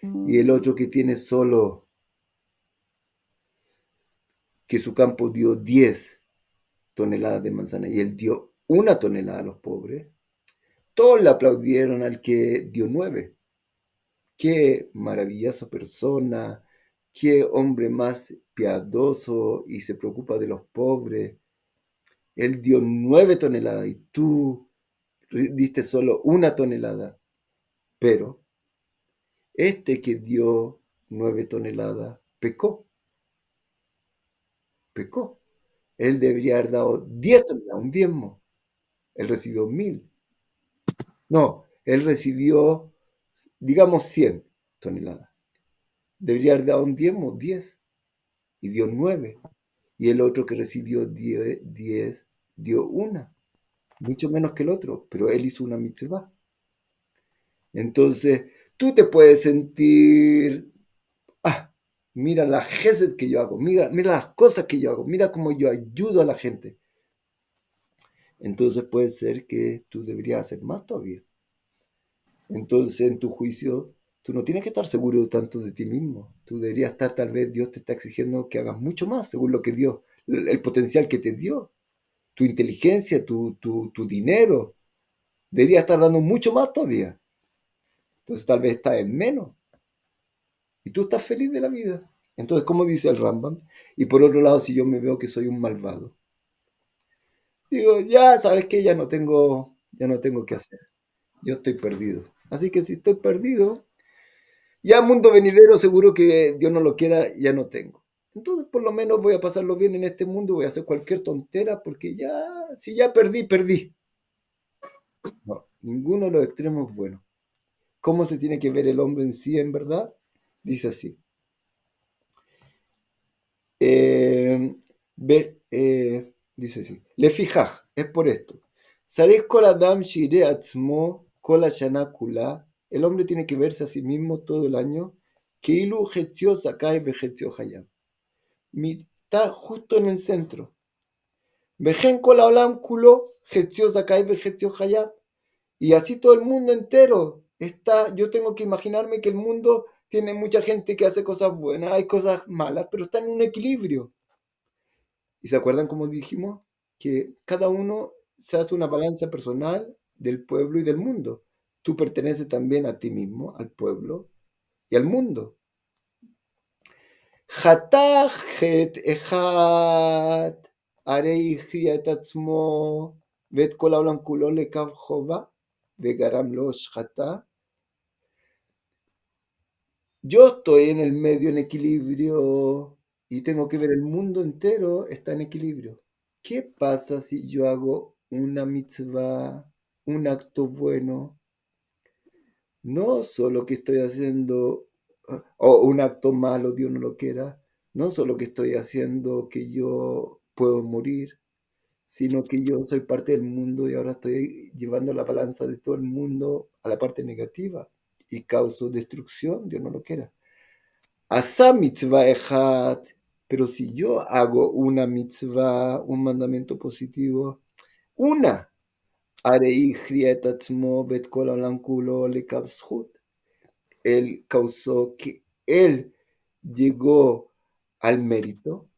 y el otro que tiene solo, que su campo dio 10 toneladas de manzana y él dio 1 tonelada a los pobres, todos le aplaudieron al que dio 9. Qué maravillosa persona, qué hombre más piadoso y se preocupa de los pobres. Él dio 9 toneladas y tú diste solo 1 tonelada. Pero este que dio 9 toneladas pecó. Él debería haber dado 10 toneladas, un diezmo. Él recibió 1000. No, él recibió, digamos, 100 toneladas. Debería haber dado un diezmo, 10, y dio 9. Y el otro que recibió 10 dio una, mucho menos que el otro, pero él hizo una mitzvah. Entonces, tú te puedes sentir, ah, mira la gesed que yo hago, mira las cosas que yo hago, mira cómo yo ayudo a la gente. Entonces puede ser que tú deberías hacer más todavía. Entonces, en tu juicio, tú no tienes que estar seguro tanto de ti mismo. Tú deberías estar, tal vez Dios te está exigiendo que hagas mucho más, según lo que Dios, el potencial que te dio, tu inteligencia, tu dinero. Deberías estar dando mucho más todavía. Entonces, tal vez estás en menos. Y tú estás feliz de la vida. Entonces, ¿cómo dice el Rambam? Y por otro lado, si yo me veo que soy un malvado, digo, ya sabes que ya no tengo que hacer. Yo estoy perdido. Así que si estoy perdido, ya mundo venidero seguro que Dios no lo quiera, ya no tengo. Entonces por lo menos voy a pasarlo bien en este mundo, voy a hacer cualquier tontera porque ya, si ya perdí, perdí. No, ninguno de los extremos es bueno. ¿Cómo se tiene que ver el hombre en sí, en verdad? Dice así. Eh, dice así. Le fijaj, es por esto. Sarez kol adam shire atzmo kol hashana kula. El hombre tiene que verse a sí mismo todo el año. Keilu jetzió sakai vejetzió hayam. Está justo en el centro. Vejen kol haolam kulo jetzió sakai vejetzió hayam. Y así todo el mundo entero está. Yo tengo que imaginarme que el mundo tiene mucha gente que hace cosas buenas, hay cosas malas, pero está en un equilibrio. ¿Y se acuerdan como dijimos? Que cada uno se hace una balanza personal del pueblo y del mundo. Tú perteneces también a ti mismo, al pueblo y al mundo. חתך אחד, הרי הכריע את עצמו ואת כל העולם כולו לקו חובה וגרם לו שחטה. Yo estoy en el medio en equilibrio y tengo que ver el mundo entero está en equilibrio. ¿Qué pasa si yo hago una mitzvah, un acto bueno? No solo que estoy haciendo, o un acto malo, Dios no lo quiera, no solo que estoy haciendo que yo puedo morir, sino que yo soy parte del mundo y ahora estoy llevando la balanza de todo el mundo a la parte negativa y causo destrucción, Dios no lo quiera. Asa mitzvah ejat, pero si yo hago una mitzvah, un mandamiento positivo, una, arei chriet atzmo bet kol haolam kulo lekav zchut, él causó que él llegó al mérito,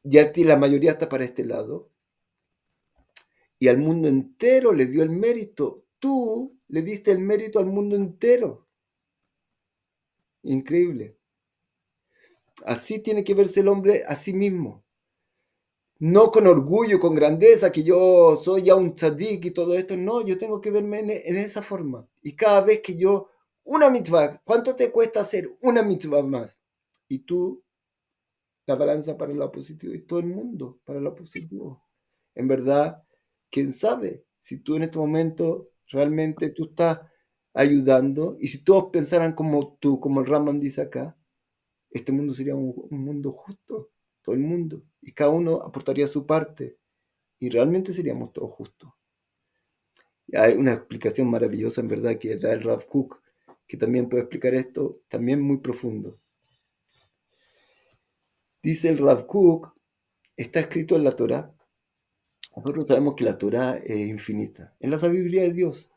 ya la mayoría está para este lado, y al mundo entero le dio el mérito. Tú le diste el mérito al mundo entero. Increíble. Así tiene que verse el hombre a sí mismo. No con orgullo, con grandeza, que yo soy ya un tzadik y todo esto. No, yo tengo que verme en esa forma. Y cada vez que yo, una mitzvah, ¿cuánto te cuesta hacer una mitzvah más? Y tú, la balanza para lo positivo y todo el mundo para lo positivo. En verdad, quién sabe si tú en este momento realmente tú estás ayudando y si todos pensaran como tú, como el Raman dice acá, este mundo sería un mundo justo, todo el mundo, y cada uno aportaría su parte y realmente seríamos todos justos. Y hay una explicación maravillosa en verdad que da el Rav Kook, que también puede explicar esto, también muy profundo. Dice el Rav Kook, está escrito en la Torá. Nosotros sabemos que la Torá es infinita, en la sabiduría de Dios.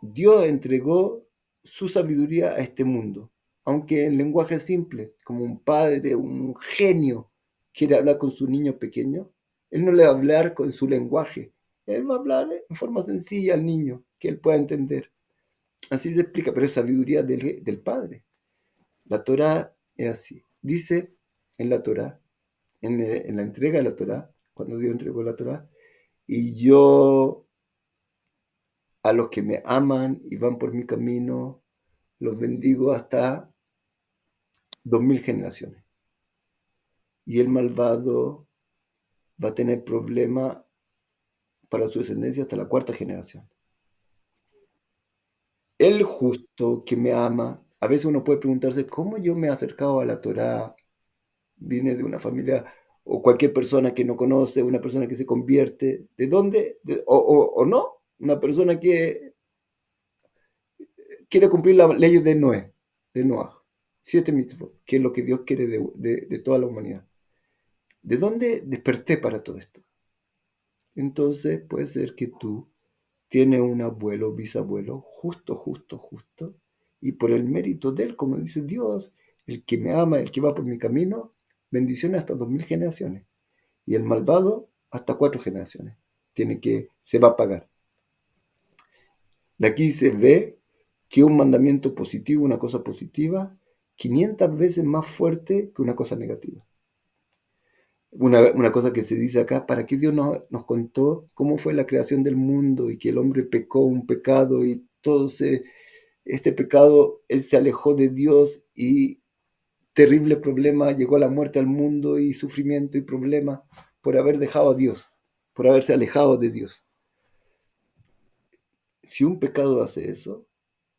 Dios entregó su sabiduría a este mundo, aunque en lenguaje simple, como un padre, un genio, quiere hablar con su niño pequeño, él no le va a hablar con su lenguaje, él va a hablar en forma sencilla al niño, que él pueda entender. Así se explica, pero es sabiduría del Padre. La Torá es así. Dice en la Torá, en la entrega de la Torá, cuando Dios entregó la Torá, y yo a los que me aman y van por mi camino, los bendigo hasta 2000 generaciones. Y el malvado va a tener problema para su descendencia hasta la cuarta generación. El justo que me ama, a veces uno puede preguntarse, ¿cómo yo me he acercado a la Torá? Vine de una familia, o cualquier persona que no conoce, una persona que se convierte, ¿de dónde? O no, una persona que quiere cumplir las leyes de Noé, de Noah, 7 mitzvot, que es lo que Dios quiere de toda la humanidad. ¿De dónde desperté para todo esto? Entonces puede ser que tú tienes un abuelo, bisabuelo, justo, y por el mérito de él, como dice Dios, el que me ama, el que va por mi camino, bendiciones hasta 2000 generaciones. Y el malvado hasta 4 generaciones. Se va a pagar. De aquí se ve que un mandamiento positivo, una cosa positiva, 500 veces más fuerte que una cosa negativa. Una cosa que se dice acá, ¿para qué Dios nos contó cómo fue la creación del mundo y que el hombre pecó un pecado y todo este pecado, él se alejó de Dios y terrible problema, llegó la muerte al mundo y sufrimiento y problema por haber dejado a Dios, por haberse alejado de Dios? Si un pecado hace eso,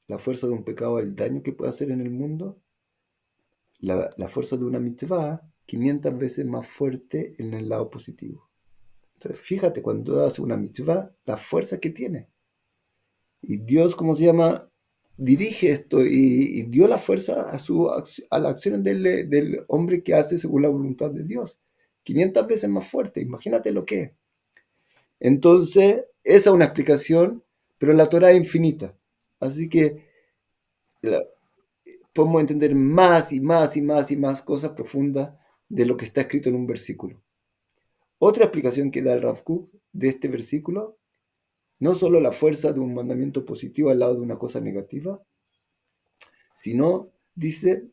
la fuerza de un pecado, el daño que puede hacer en el mundo, la fuerza de una mitzvah, 500 veces más fuerte en el lado positivo. Entonces, fíjate, cuando hace una mitzvah, la fuerza que tiene. Y Dios, ¿cómo se llama? Dirige esto y dio la fuerza a las acciones del hombre que hace según la voluntad de Dios. 500 veces más fuerte, imagínate lo que es. Entonces, esa es una explicación, pero la Torah es infinita. Así que la- podemos entender más y más y más y más cosas profundas de lo que está escrito en un versículo. Otra explicación que da el Rav Kook de este versículo, no solo la fuerza de un mandamiento positivo al lado de una cosa negativa, sino, dice,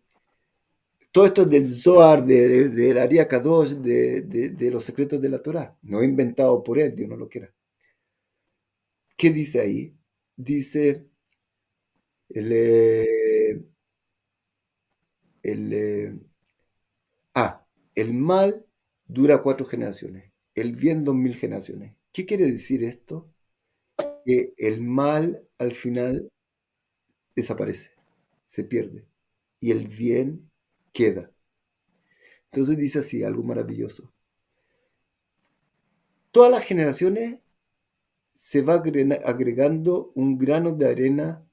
todo esto es del Zohar, del Ariah Kadosh, de los secretos de la Torah, no inventado por él, Dios no lo quiera. ¿Qué dice ahí? Dice, el, eh, el, eh, el mal dura 4 generaciones, el bien 2000 generaciones. ¿Qué quiere decir esto? Que el mal al final desaparece, se pierde, y el bien queda. Entonces dice así, algo maravilloso. Todas las generaciones se va agregando un grano de arena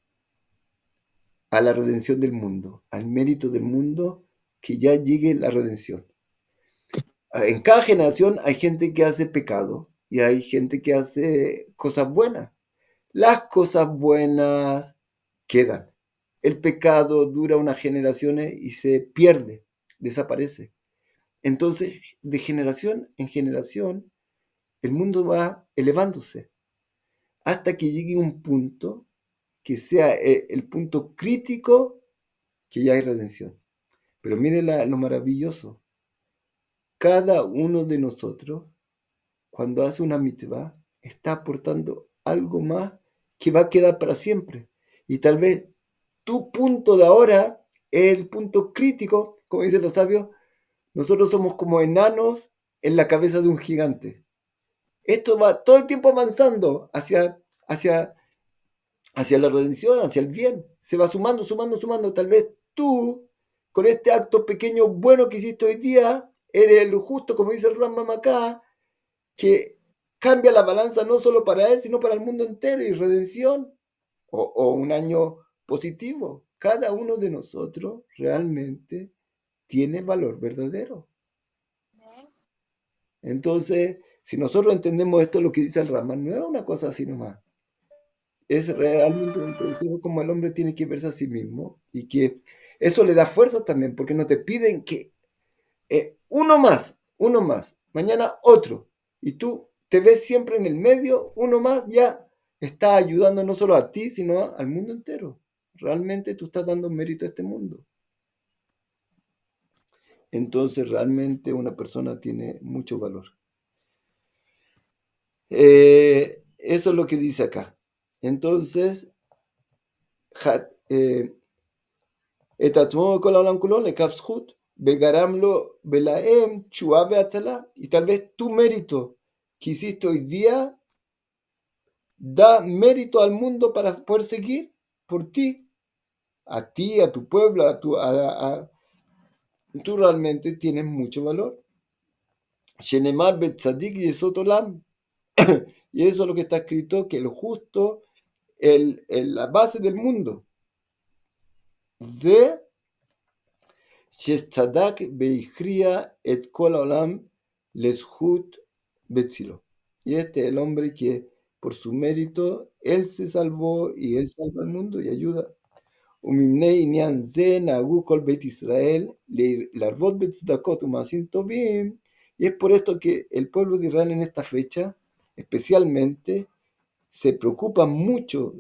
a la redención del mundo, al mérito del mundo, que ya llegue la redención. En cada generación hay gente que hace pecado y hay gente que hace cosas buenas. Las cosas buenas quedan. El pecado dura unas generaciones y se pierde, desaparece. Entonces, de generación en generación, el mundo va elevándose hasta que llegue un punto que sea el punto crítico, que ya hay redención. Pero mire lo maravilloso. Cada uno de nosotros, cuando hace una mitzvah, está aportando algo más que va a quedar para siempre. Y tal vez tu punto de ahora es el punto crítico, como dicen los sabios. Nosotros somos como enanos en la cabeza de un gigante. Esto va todo el tiempo avanzando hacia, hacia la redención, hacia el bien. Se va sumando. Tal vez tú, con este acto pequeño bueno que hiciste hoy día, eres el justo, como dice el Rambam acá, que cambia la balanza no solo para él, sino para el mundo entero y redención o un año positivo. Cada uno de nosotros realmente tiene valor verdadero. Entonces, si nosotros entendemos esto, lo que dice el Rambam, no es una cosa así nomás. Es realmente un consejo como el hombre tiene que verse a sí mismo y que eso le da fuerza también, porque no te piden que uno más, mañana otro, y tú te ves siempre en el medio, uno más ya está ayudando no solo a ti, sino al mundo entero. Realmente tú estás dando mérito a este mundo. Entonces realmente una persona tiene mucho valor. Eso es lo que dice acá. Entonces, את עצמו וכל העולם כולו לכף זכות, וגרם לו ולהם תשועה והצלה. Y tal vez tu mérito que hiciste hoy día da mérito al mundo para poder seguir por ti, a tu pueblo, tú realmente tienes mucho valor. Shenemar betzadik yesot olam. Y eso es lo que está escrito, que el justo, la base del mundo. זה שצדק והכריע את כל העולם לזכות בצילו. Y este es el hombre que por su mérito él se salvó y él salva al mundo y ayuda. וממני עניין זה נהגו כל בית ישראל להרבות בצדקות ומעשים טובים. Y es por esto que el pueblo de Israel en esta fecha especialmente se preocupa mucho,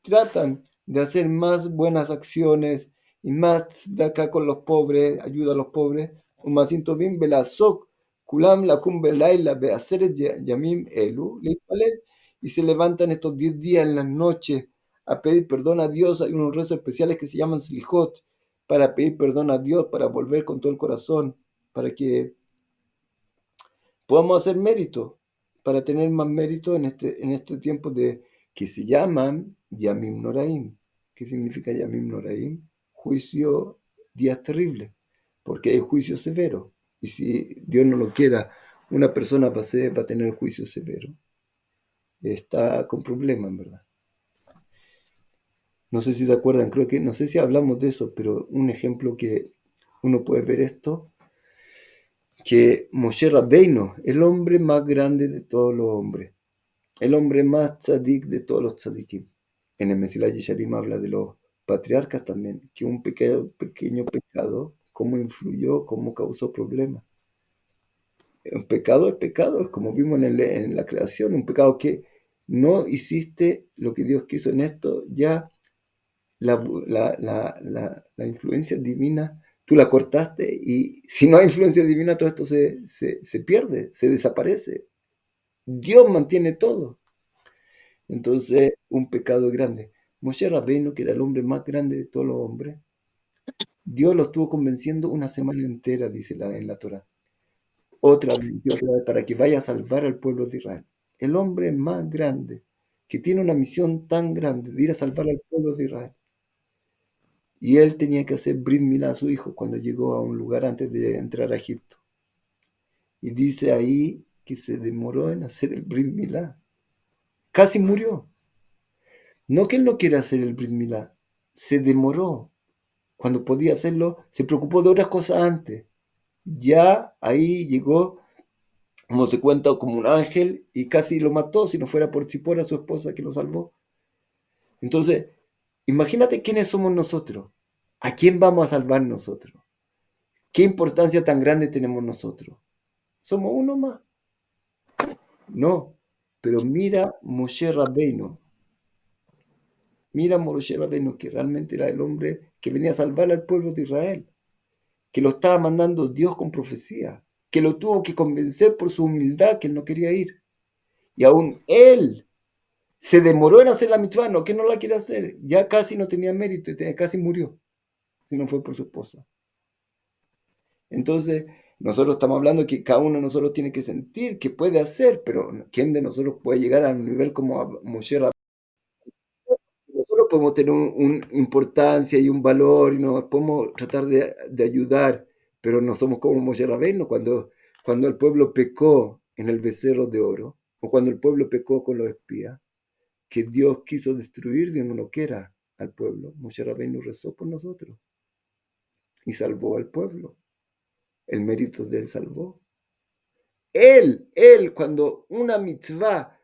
tratan de hacer más buenas acciones y más de acá con los pobres, ayuda a los pobres. ומעשים טובים ולעסוק כולם לקום בלילה בעשרת ימים אלו להתפלל. Y se levantan estos 10 días en las noches a pedir perdón a Dios. Hay unos rezos especiales que se llaman slijot para pedir perdón a Dios, para volver con todo el corazón, para que podamos hacer mérito, para tener más mérito en este tiempo que se llaman Yamim Noraim. ¿Qué significa Yamim Noraim? Juicio, días terribles, porque hay juicio severo. Y si Dios no lo quiera, una persona va a tener juicio severo. Está con problemas, en verdad. No sé si te acuerdan, creo que, no sé si hablamos de eso, pero un ejemplo que uno puede ver esto, que Moshe Rabbeinu, el hombre más grande de todos los hombres, el hombre más tzadik de todos los tzadikim. En el Mesilat Yesharim habla de los patriarcas también, que un pequeño pecado, cómo influyó, cómo causó problemas. Un pecado es pecado, es como vimos en la creación, un pecado que no hiciste lo que Dios quiso en esto, ya la influencia divina, tú la cortaste y si no hay influencia divina todo esto se pierde, se desaparece. Dios mantiene todo. Entonces, un pecado grande. Moshe Rabbeinu, que era el hombre más grande de todos los hombres, Dios lo estuvo convenciendo una semana entera, dice en la Torá. Otra vez, y otra vez, para que vaya a salvar al pueblo de Israel. El hombre más grande, que tiene una misión tan grande de ir a salvar al pueblo de Israel. Y él tenía que hacer Brit Milá a su hijo cuando llegó a un lugar antes de entrar a Egipto. Y dice ahí que se demoró en hacer el Brit Milá. Casi murió. No que él no quiera hacer el Brit Milá, se demoró. Cuando podía hacerlo, se preocupó de otras cosas antes. Ya ahí llegó, como se cuenta, como un ángel y casi lo mató si no fuera por Chipora, su esposa, que lo salvó. Entonces, imagínate quiénes somos nosotros. ¿A quién vamos a salvar nosotros? ¿Qué importancia tan grande tenemos nosotros? ¿Somos uno más? No. Pero mira Moshe Rabbeinu. Mira Moshe Rabbeinu, que realmente era el hombre que venía a salvar al pueblo de Israel, que lo estaba mandando Dios con profecía, que lo tuvo que convencer por su humildad, que él no quería ir. Y aún él se demoró en hacer la mitzvah, no que no la quiere hacer, ya casi no tenía mérito, casi murió, si no fue por su esposa. Entonces, nosotros estamos hablando que cada uno de nosotros tiene que sentir que puede hacer, pero ¿quién de nosotros puede llegar a un nivel como Moshe Rabbeinu? Nosotros podemos tener una importancia y un valor y nos podemos tratar de ayudar, pero no somos como Moshe Rabbeinu cuando el pueblo pecó en el becerro de oro, o cuando el pueblo pecó con los espías, que Dios quiso destruir, Dios no lo quiera al pueblo. Moshe Rabbeinu rezó por nosotros y salvó al pueblo. El mérito de él salvó. Él, cuando una mitzvah,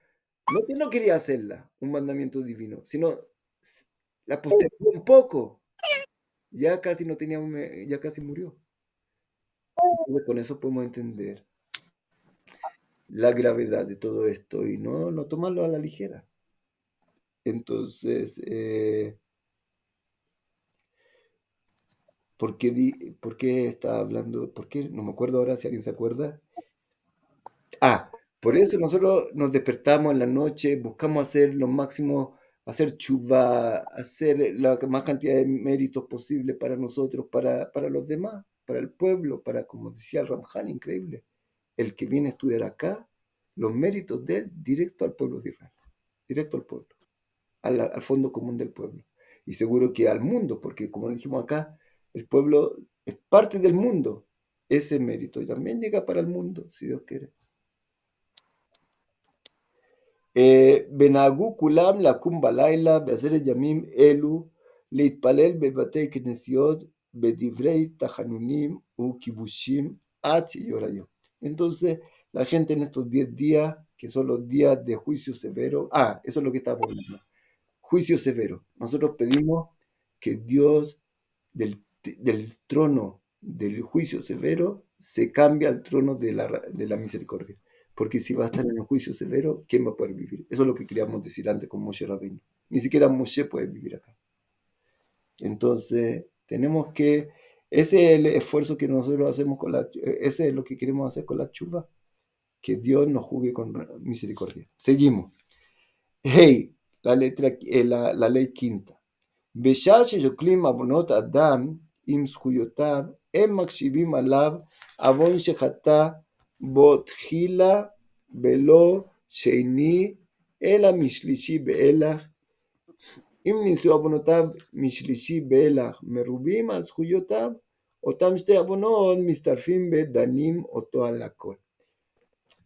no que no quería hacerla, un mandamiento divino, sino la postergó un poco, ya casi no tenía, ya casi murió. Entonces, con eso podemos entender la gravedad de todo esto y no tomarlo a la ligera. Entonces, ¿por qué estaba hablando? ¿Por qué? No me acuerdo ahora si alguien se acuerda. Ah, Por eso nosotros nos despertamos en la noche, buscamos hacer lo máximo, hacer chuva, hacer la más cantidad de méritos posible para nosotros, para los demás, para el pueblo, para, como decía el Ramján, increíble, el que viene a estudiar acá, los méritos de él, directo al pueblo de Israel, directo al pueblo, al fondo común del pueblo. Y seguro que al mundo, porque como dijimos acá, el pueblo es parte del mundo, ese mérito, y también llega para el mundo, si Dios quiere. ונהגו כולם לקום בלילה בעשרת ימים אלו, להתפלל בבתי כנסיות בדברי תחנונים וכיבושים עד שיור היום. Entonces, la gente en estos 10 días, que son los días de juicio severo, eso es lo que estamos hablando, juicio severo. Nosotros pedimos que Dios del trono del juicio severo se cambie al trono de la misericordia. Porque si va a estar en el juicio severo, ¿quién va a poder vivir? Eso es lo que queríamos decir antes con Moshe Rabbeinu. Ni siquiera Moshe puede vivir acá. Entonces, tenemos que, ese es el esfuerzo que nosotros hacemos ese es lo que queremos hacer con la chuva, que Dios nos juzgue con misericordia. Seguimos. Hey, la ley quinta. בשעה ששוקלים עוונות אדם עם זכויותיו, הם מקשיבים עליו עוון שחטא בו תחילה בלא שני, אלא משלישי באילך. אם ניסו עוונותיו משלישי באילך מרובים על זכויותיו, אותם שתי עוונות מצטרפים ודנים אותו על הכל.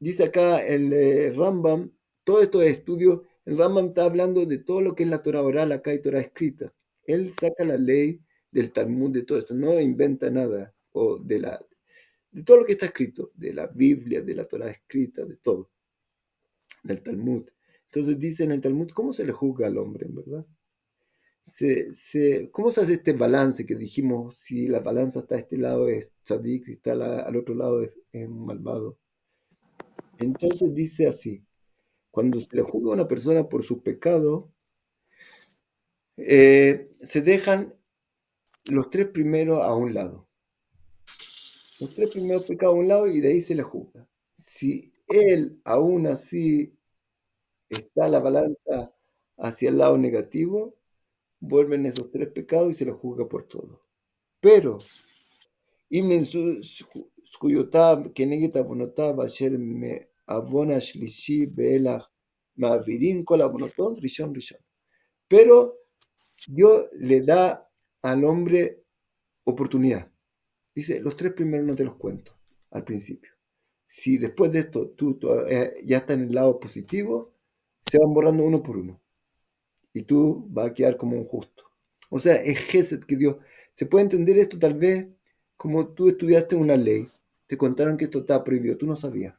Dice acá el Rambam, todos estos estudios, el Rambam está hablando de todo lo que es la Torah oral acá y Torah escrita. Él saca la ley del Talmud, de todo esto, no inventa nada, o de todo lo que está escrito, de la Biblia, de la Torah escrita, de todo, del Talmud. Entonces dice en el Talmud, ¿cómo se le juzga al hombre, en verdad? ¿Cómo se hace este balance que dijimos, si la balanza está a este lado es tzadik, si está al otro lado es malvado? Entonces dice así, cuando se le juzga a una persona por su pecado, se dejan los tres primeros a un lado. Los tres primeros pecados a un lado y de ahí se le juzga. Si él aún así está la balanza hacia el lado negativo, vuelven esos tres pecados y se le juzga por todo. Pero, אם זכויותיו כנגד עוונותיו אשר מעוון השלישי ואילך מעבירים כל עוונותיו ראשון ראשון. Pero Dios le da al hombre oportunidad. Dice, los tres primeros no te los cuento al principio. Si después de esto tú ya estás en el lado positivo, se van borrando uno por uno. Y tú vas a quedar como un justo. O sea, es Gesed que Dios... Se puede entender esto tal vez como tú estudiaste una ley, te contaron que esto estaba prohibido, tú no sabías.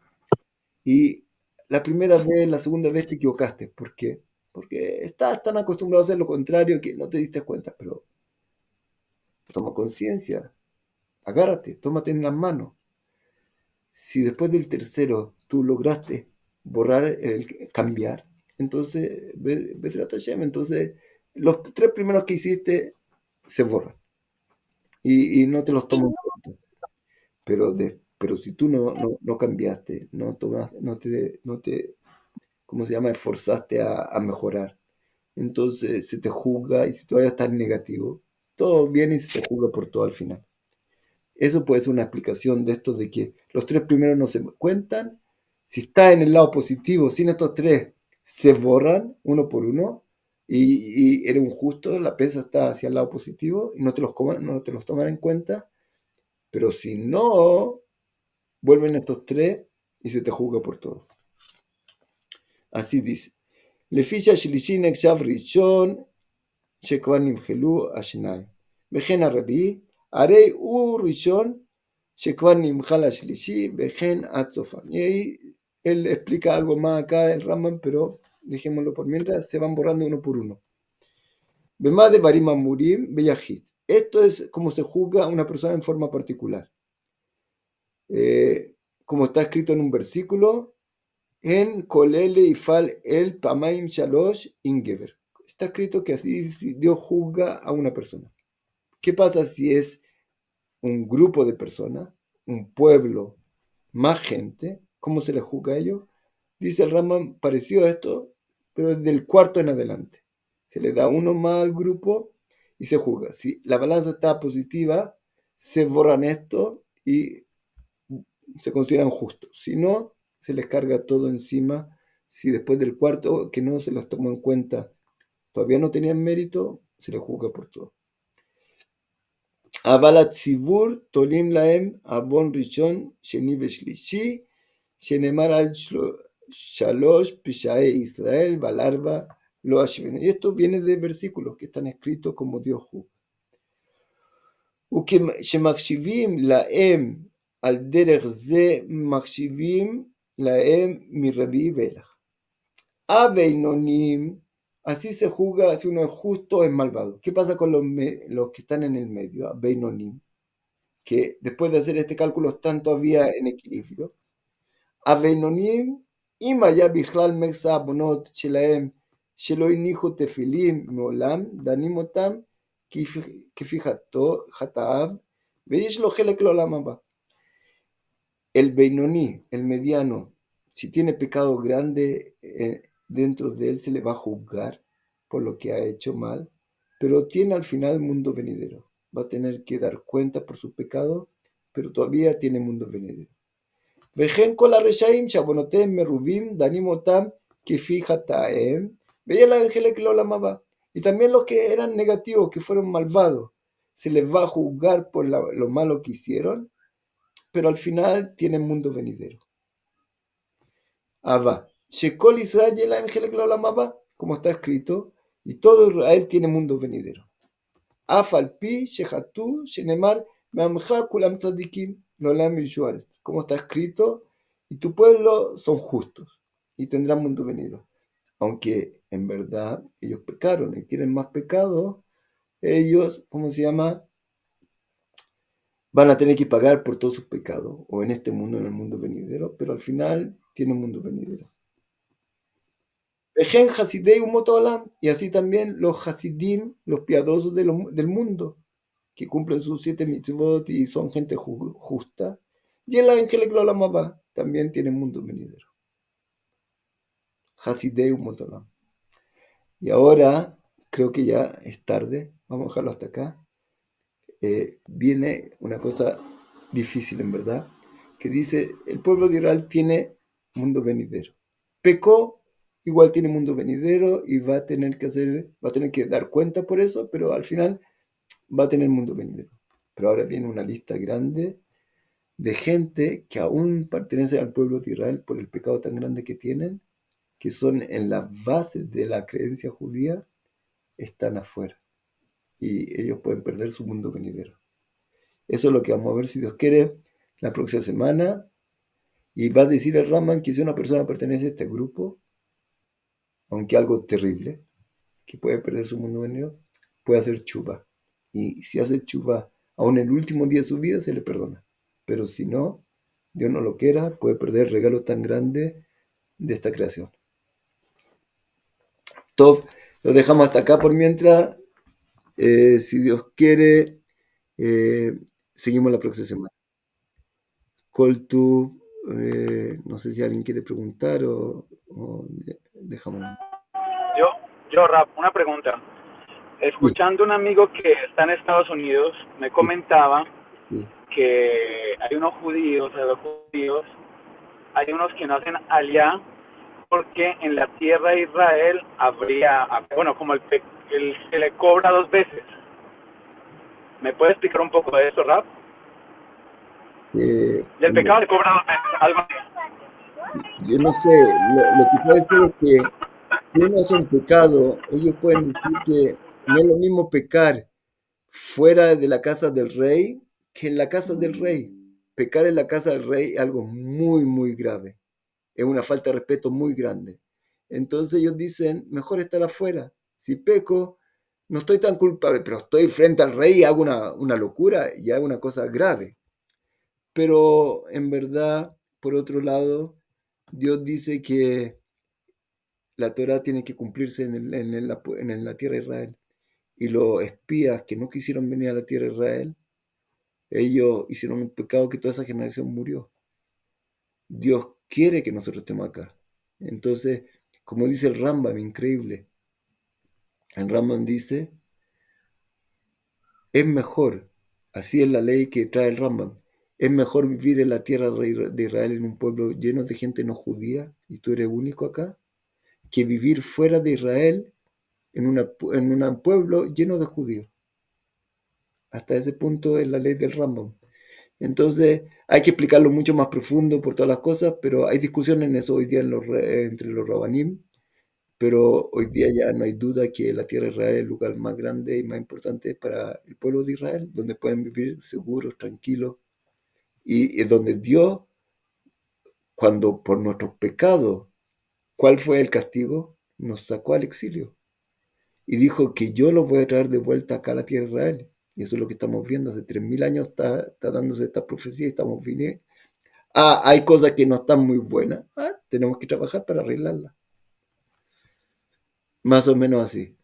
Y la primera vez, la segunda vez te equivocaste. ¿Por qué? Porque estás tan acostumbrado a hacer lo contrario que no te diste cuenta. Pero toma conciencia, agárrate, tómate en las manos. Si después del tercero tú lograste borrar, cambiar, entonces, entonces los tres primeros que hiciste se borran y no te los tomo en cuenta. Pero si tú no cambiaste, no te, ¿cómo se llama? Esforzaste a mejorar, entonces se te juzga y si todavía estás negativo, todo viene y se te juzga por todo al final. Eso puede ser una explicación de esto de que los tres primeros no se cuentan. Si está en el lado positivo, sin estos tres, se borran uno por uno y eres un justo, la pesa está hacia el lado positivo y no te los toman en cuenta. Pero si no, vuelven estos tres y se te juzga por todo. Así dice. Lefisha shlishi נחשב ראשון שכבר נמחלו השניים. וכן הרביעי, הרי הוא ראשון שכבר נמחל השלישי, וכן עד סופם. Y ahí él explica algo más acá, el Rambam, pero dejémoslo por mientras, se van borrando uno por uno. Bema de Barim Amurim Beyahid. Esto es como se juzga a una persona en forma particular. Como está escrito en un versículo, en Kolele Ifal el Pamaim Shalosh Ingeber. Está escrito que así Dios juzga a una persona. ¿Qué pasa si es un grupo de personas, un pueblo, más gente? ¿Cómo se les juzga a ellos? Dice el Rambam parecido a esto, pero desde el cuarto en adelante. Se le da uno más al grupo y se juzga. Si la balanza está positiva, se borran esto y se consideran justos. Si no, se les carga todo encima. Si después del cuarto, que no se los tomó en cuenta, todavía no tenían mérito, se les juzga por todo. אבל הציבור תולים להם עוון ראשון, שני ושלישי, שנאמר על שלוש פשעי ישראל ועל ארבע לא אשבנו. Y esto viene de versículos que están escritos como Dios juzga. וכשמקשיבים להם על דרך זה, מקשיבים להם מרביעי ואילך. הבינונים, así se juzga si uno es justo o es malvado. ¿Qué pasa con los que están en el medio? Abenonim, que después de hacer este cálculo están todavía en equilibrio. הבינונים, אם היה בכלל מקצה העוונות שלהם שלא הניחו תפילין מעולם, דנים אותם כפי חטאיו, ויש לו חלק לעולם הבא. El Beinoní, el mediano, si tiene pecado grande dentro de él, se le va a juzgar por lo que ha hecho mal, pero tiene al final mundo venidero. Va a tener que dar cuenta por su pecado, pero todavía tiene mundo venidero. וכן כל הרשעים שעוונותיהם מרובים דנים אותם כפי חטאיהם, ויהיה להם חלק לעולם הבא. Y también los que eran negativos, que fueron malvados, se les va a juzgar por lo malo que hicieron, pero al final tienen mundo venidero. Abba, Shekol Israel יהיה להם חלק לעולם הבא, como está escrito, y todo Israel tiene mundo venidero. אף על פי שחטאו, שנאמר, מעמך כולם צדיקים, לעולם ישוע. Como está escrito, y tu pueblo son justos y tendrán mundo venidero. Aunque en verdad ellos pecaron y tienen más pecado, ellos, ¿cómo se llama? Van a tener que pagar por todos sus pecados, o en este mundo, en el mundo venidero, pero al final tienen mundo venidero. Vejen Hasidei Umot Olam, y así también los Hasidim, los piadosos del mundo, que cumplen sus 7 mitzvot y son gente justa, y el ángel Glolamabá también tiene mundo venidero. Hasidei Umot Olam. Y ahora creo que ya es tarde, vamos a dejarlo hasta acá. Viene una cosa difícil en verdad, que dice, el pueblo de Israel tiene mundo venidero. Pecó, igual tiene mundo venidero y va a tener que dar cuenta por eso, pero al final va a tener mundo venidero. Pero ahora viene una lista grande de gente que aún pertenece al pueblo de Israel por el pecado tan grande que tienen, que son en la base de la creencia judía, están afuera. Y ellos pueden perder su mundo venidero. Eso es lo que vamos a ver, si Dios quiere, la próxima semana. Y va a decir el Raman que si una persona pertenece a este grupo, aunque algo terrible, que puede perder su mundo venidero, puede hacer chuva. Y si hace chuva, aún en el último día de su vida, se le perdona. Pero si no, Dios no lo quiera, puede perder el regalo tan grande de esta creación. Top, lo dejamos hasta acá por mientras. Si Dios quiere, seguimos la próxima semana. Coltu, no sé si alguien quiere preguntar o dejamos. Rap, una pregunta. Escuchando a un amigo que está en Estados Unidos, me comentaba que hay unos judíos, hay unos que no hacen aliyá porque en la tierra de Israel habría, bueno, como se le cobra 2 veces. ¿Me puede explicar un poco de eso, Rap? Del pecado le cobra 2 veces, algo así. Yo no sé, lo que puede ser es que si uno hace un pecado, ellos pueden decir que no es lo mismo pecar fuera de la casa del rey que en la casa del rey. Pecar en la casa del rey es algo muy, muy grave. Es una falta de respeto muy grande. Entonces ellos dicen, mejor estar afuera. Si peco, no estoy tan culpable, pero estoy frente al rey y hago una locura y hago una cosa grave. Pero en verdad, por otro lado, Dios dice que la Torah tiene que cumplirse en la tierra de Israel. Y los espías que no quisieron venir a la tierra de Israel, ellos hicieron un pecado que toda esa generación murió. Dios quiere que nosotros estemos acá. Entonces, como dice el Rambam, increíble. El Rambam dice, es mejor, así es la ley que trae el Rambam, es mejor vivir en la tierra de Israel en un pueblo lleno de gente no judía, y tú eres único acá, que vivir fuera de Israel en un pueblo lleno de judíos. Hasta ese punto es la ley del Rambam. Entonces, hay que explicarlo mucho más profundo por todas las cosas, pero hay discusión en eso hoy día entre los rabanim, pero hoy día ya no hay duda que la tierra de Israel es el lugar más grande y más importante para el pueblo de Israel, donde pueden vivir seguros, tranquilos, y es donde Dios, cuando por nuestros pecados, ¿cuál fue el castigo? Nos sacó al exilio y dijo que yo los voy a traer de vuelta acá a la tierra de Israel. Y eso es lo que estamos viendo. Hace 3000 años está dándose esta profecía y estamos viniendo. Hay cosas que no están muy buenas. Tenemos que trabajar para arreglarlas. Más o menos así.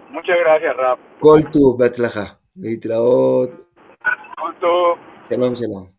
Muchas gracias, Rap. Kol tu betzlacha. Leitraot. Punto. Shalom, shalom.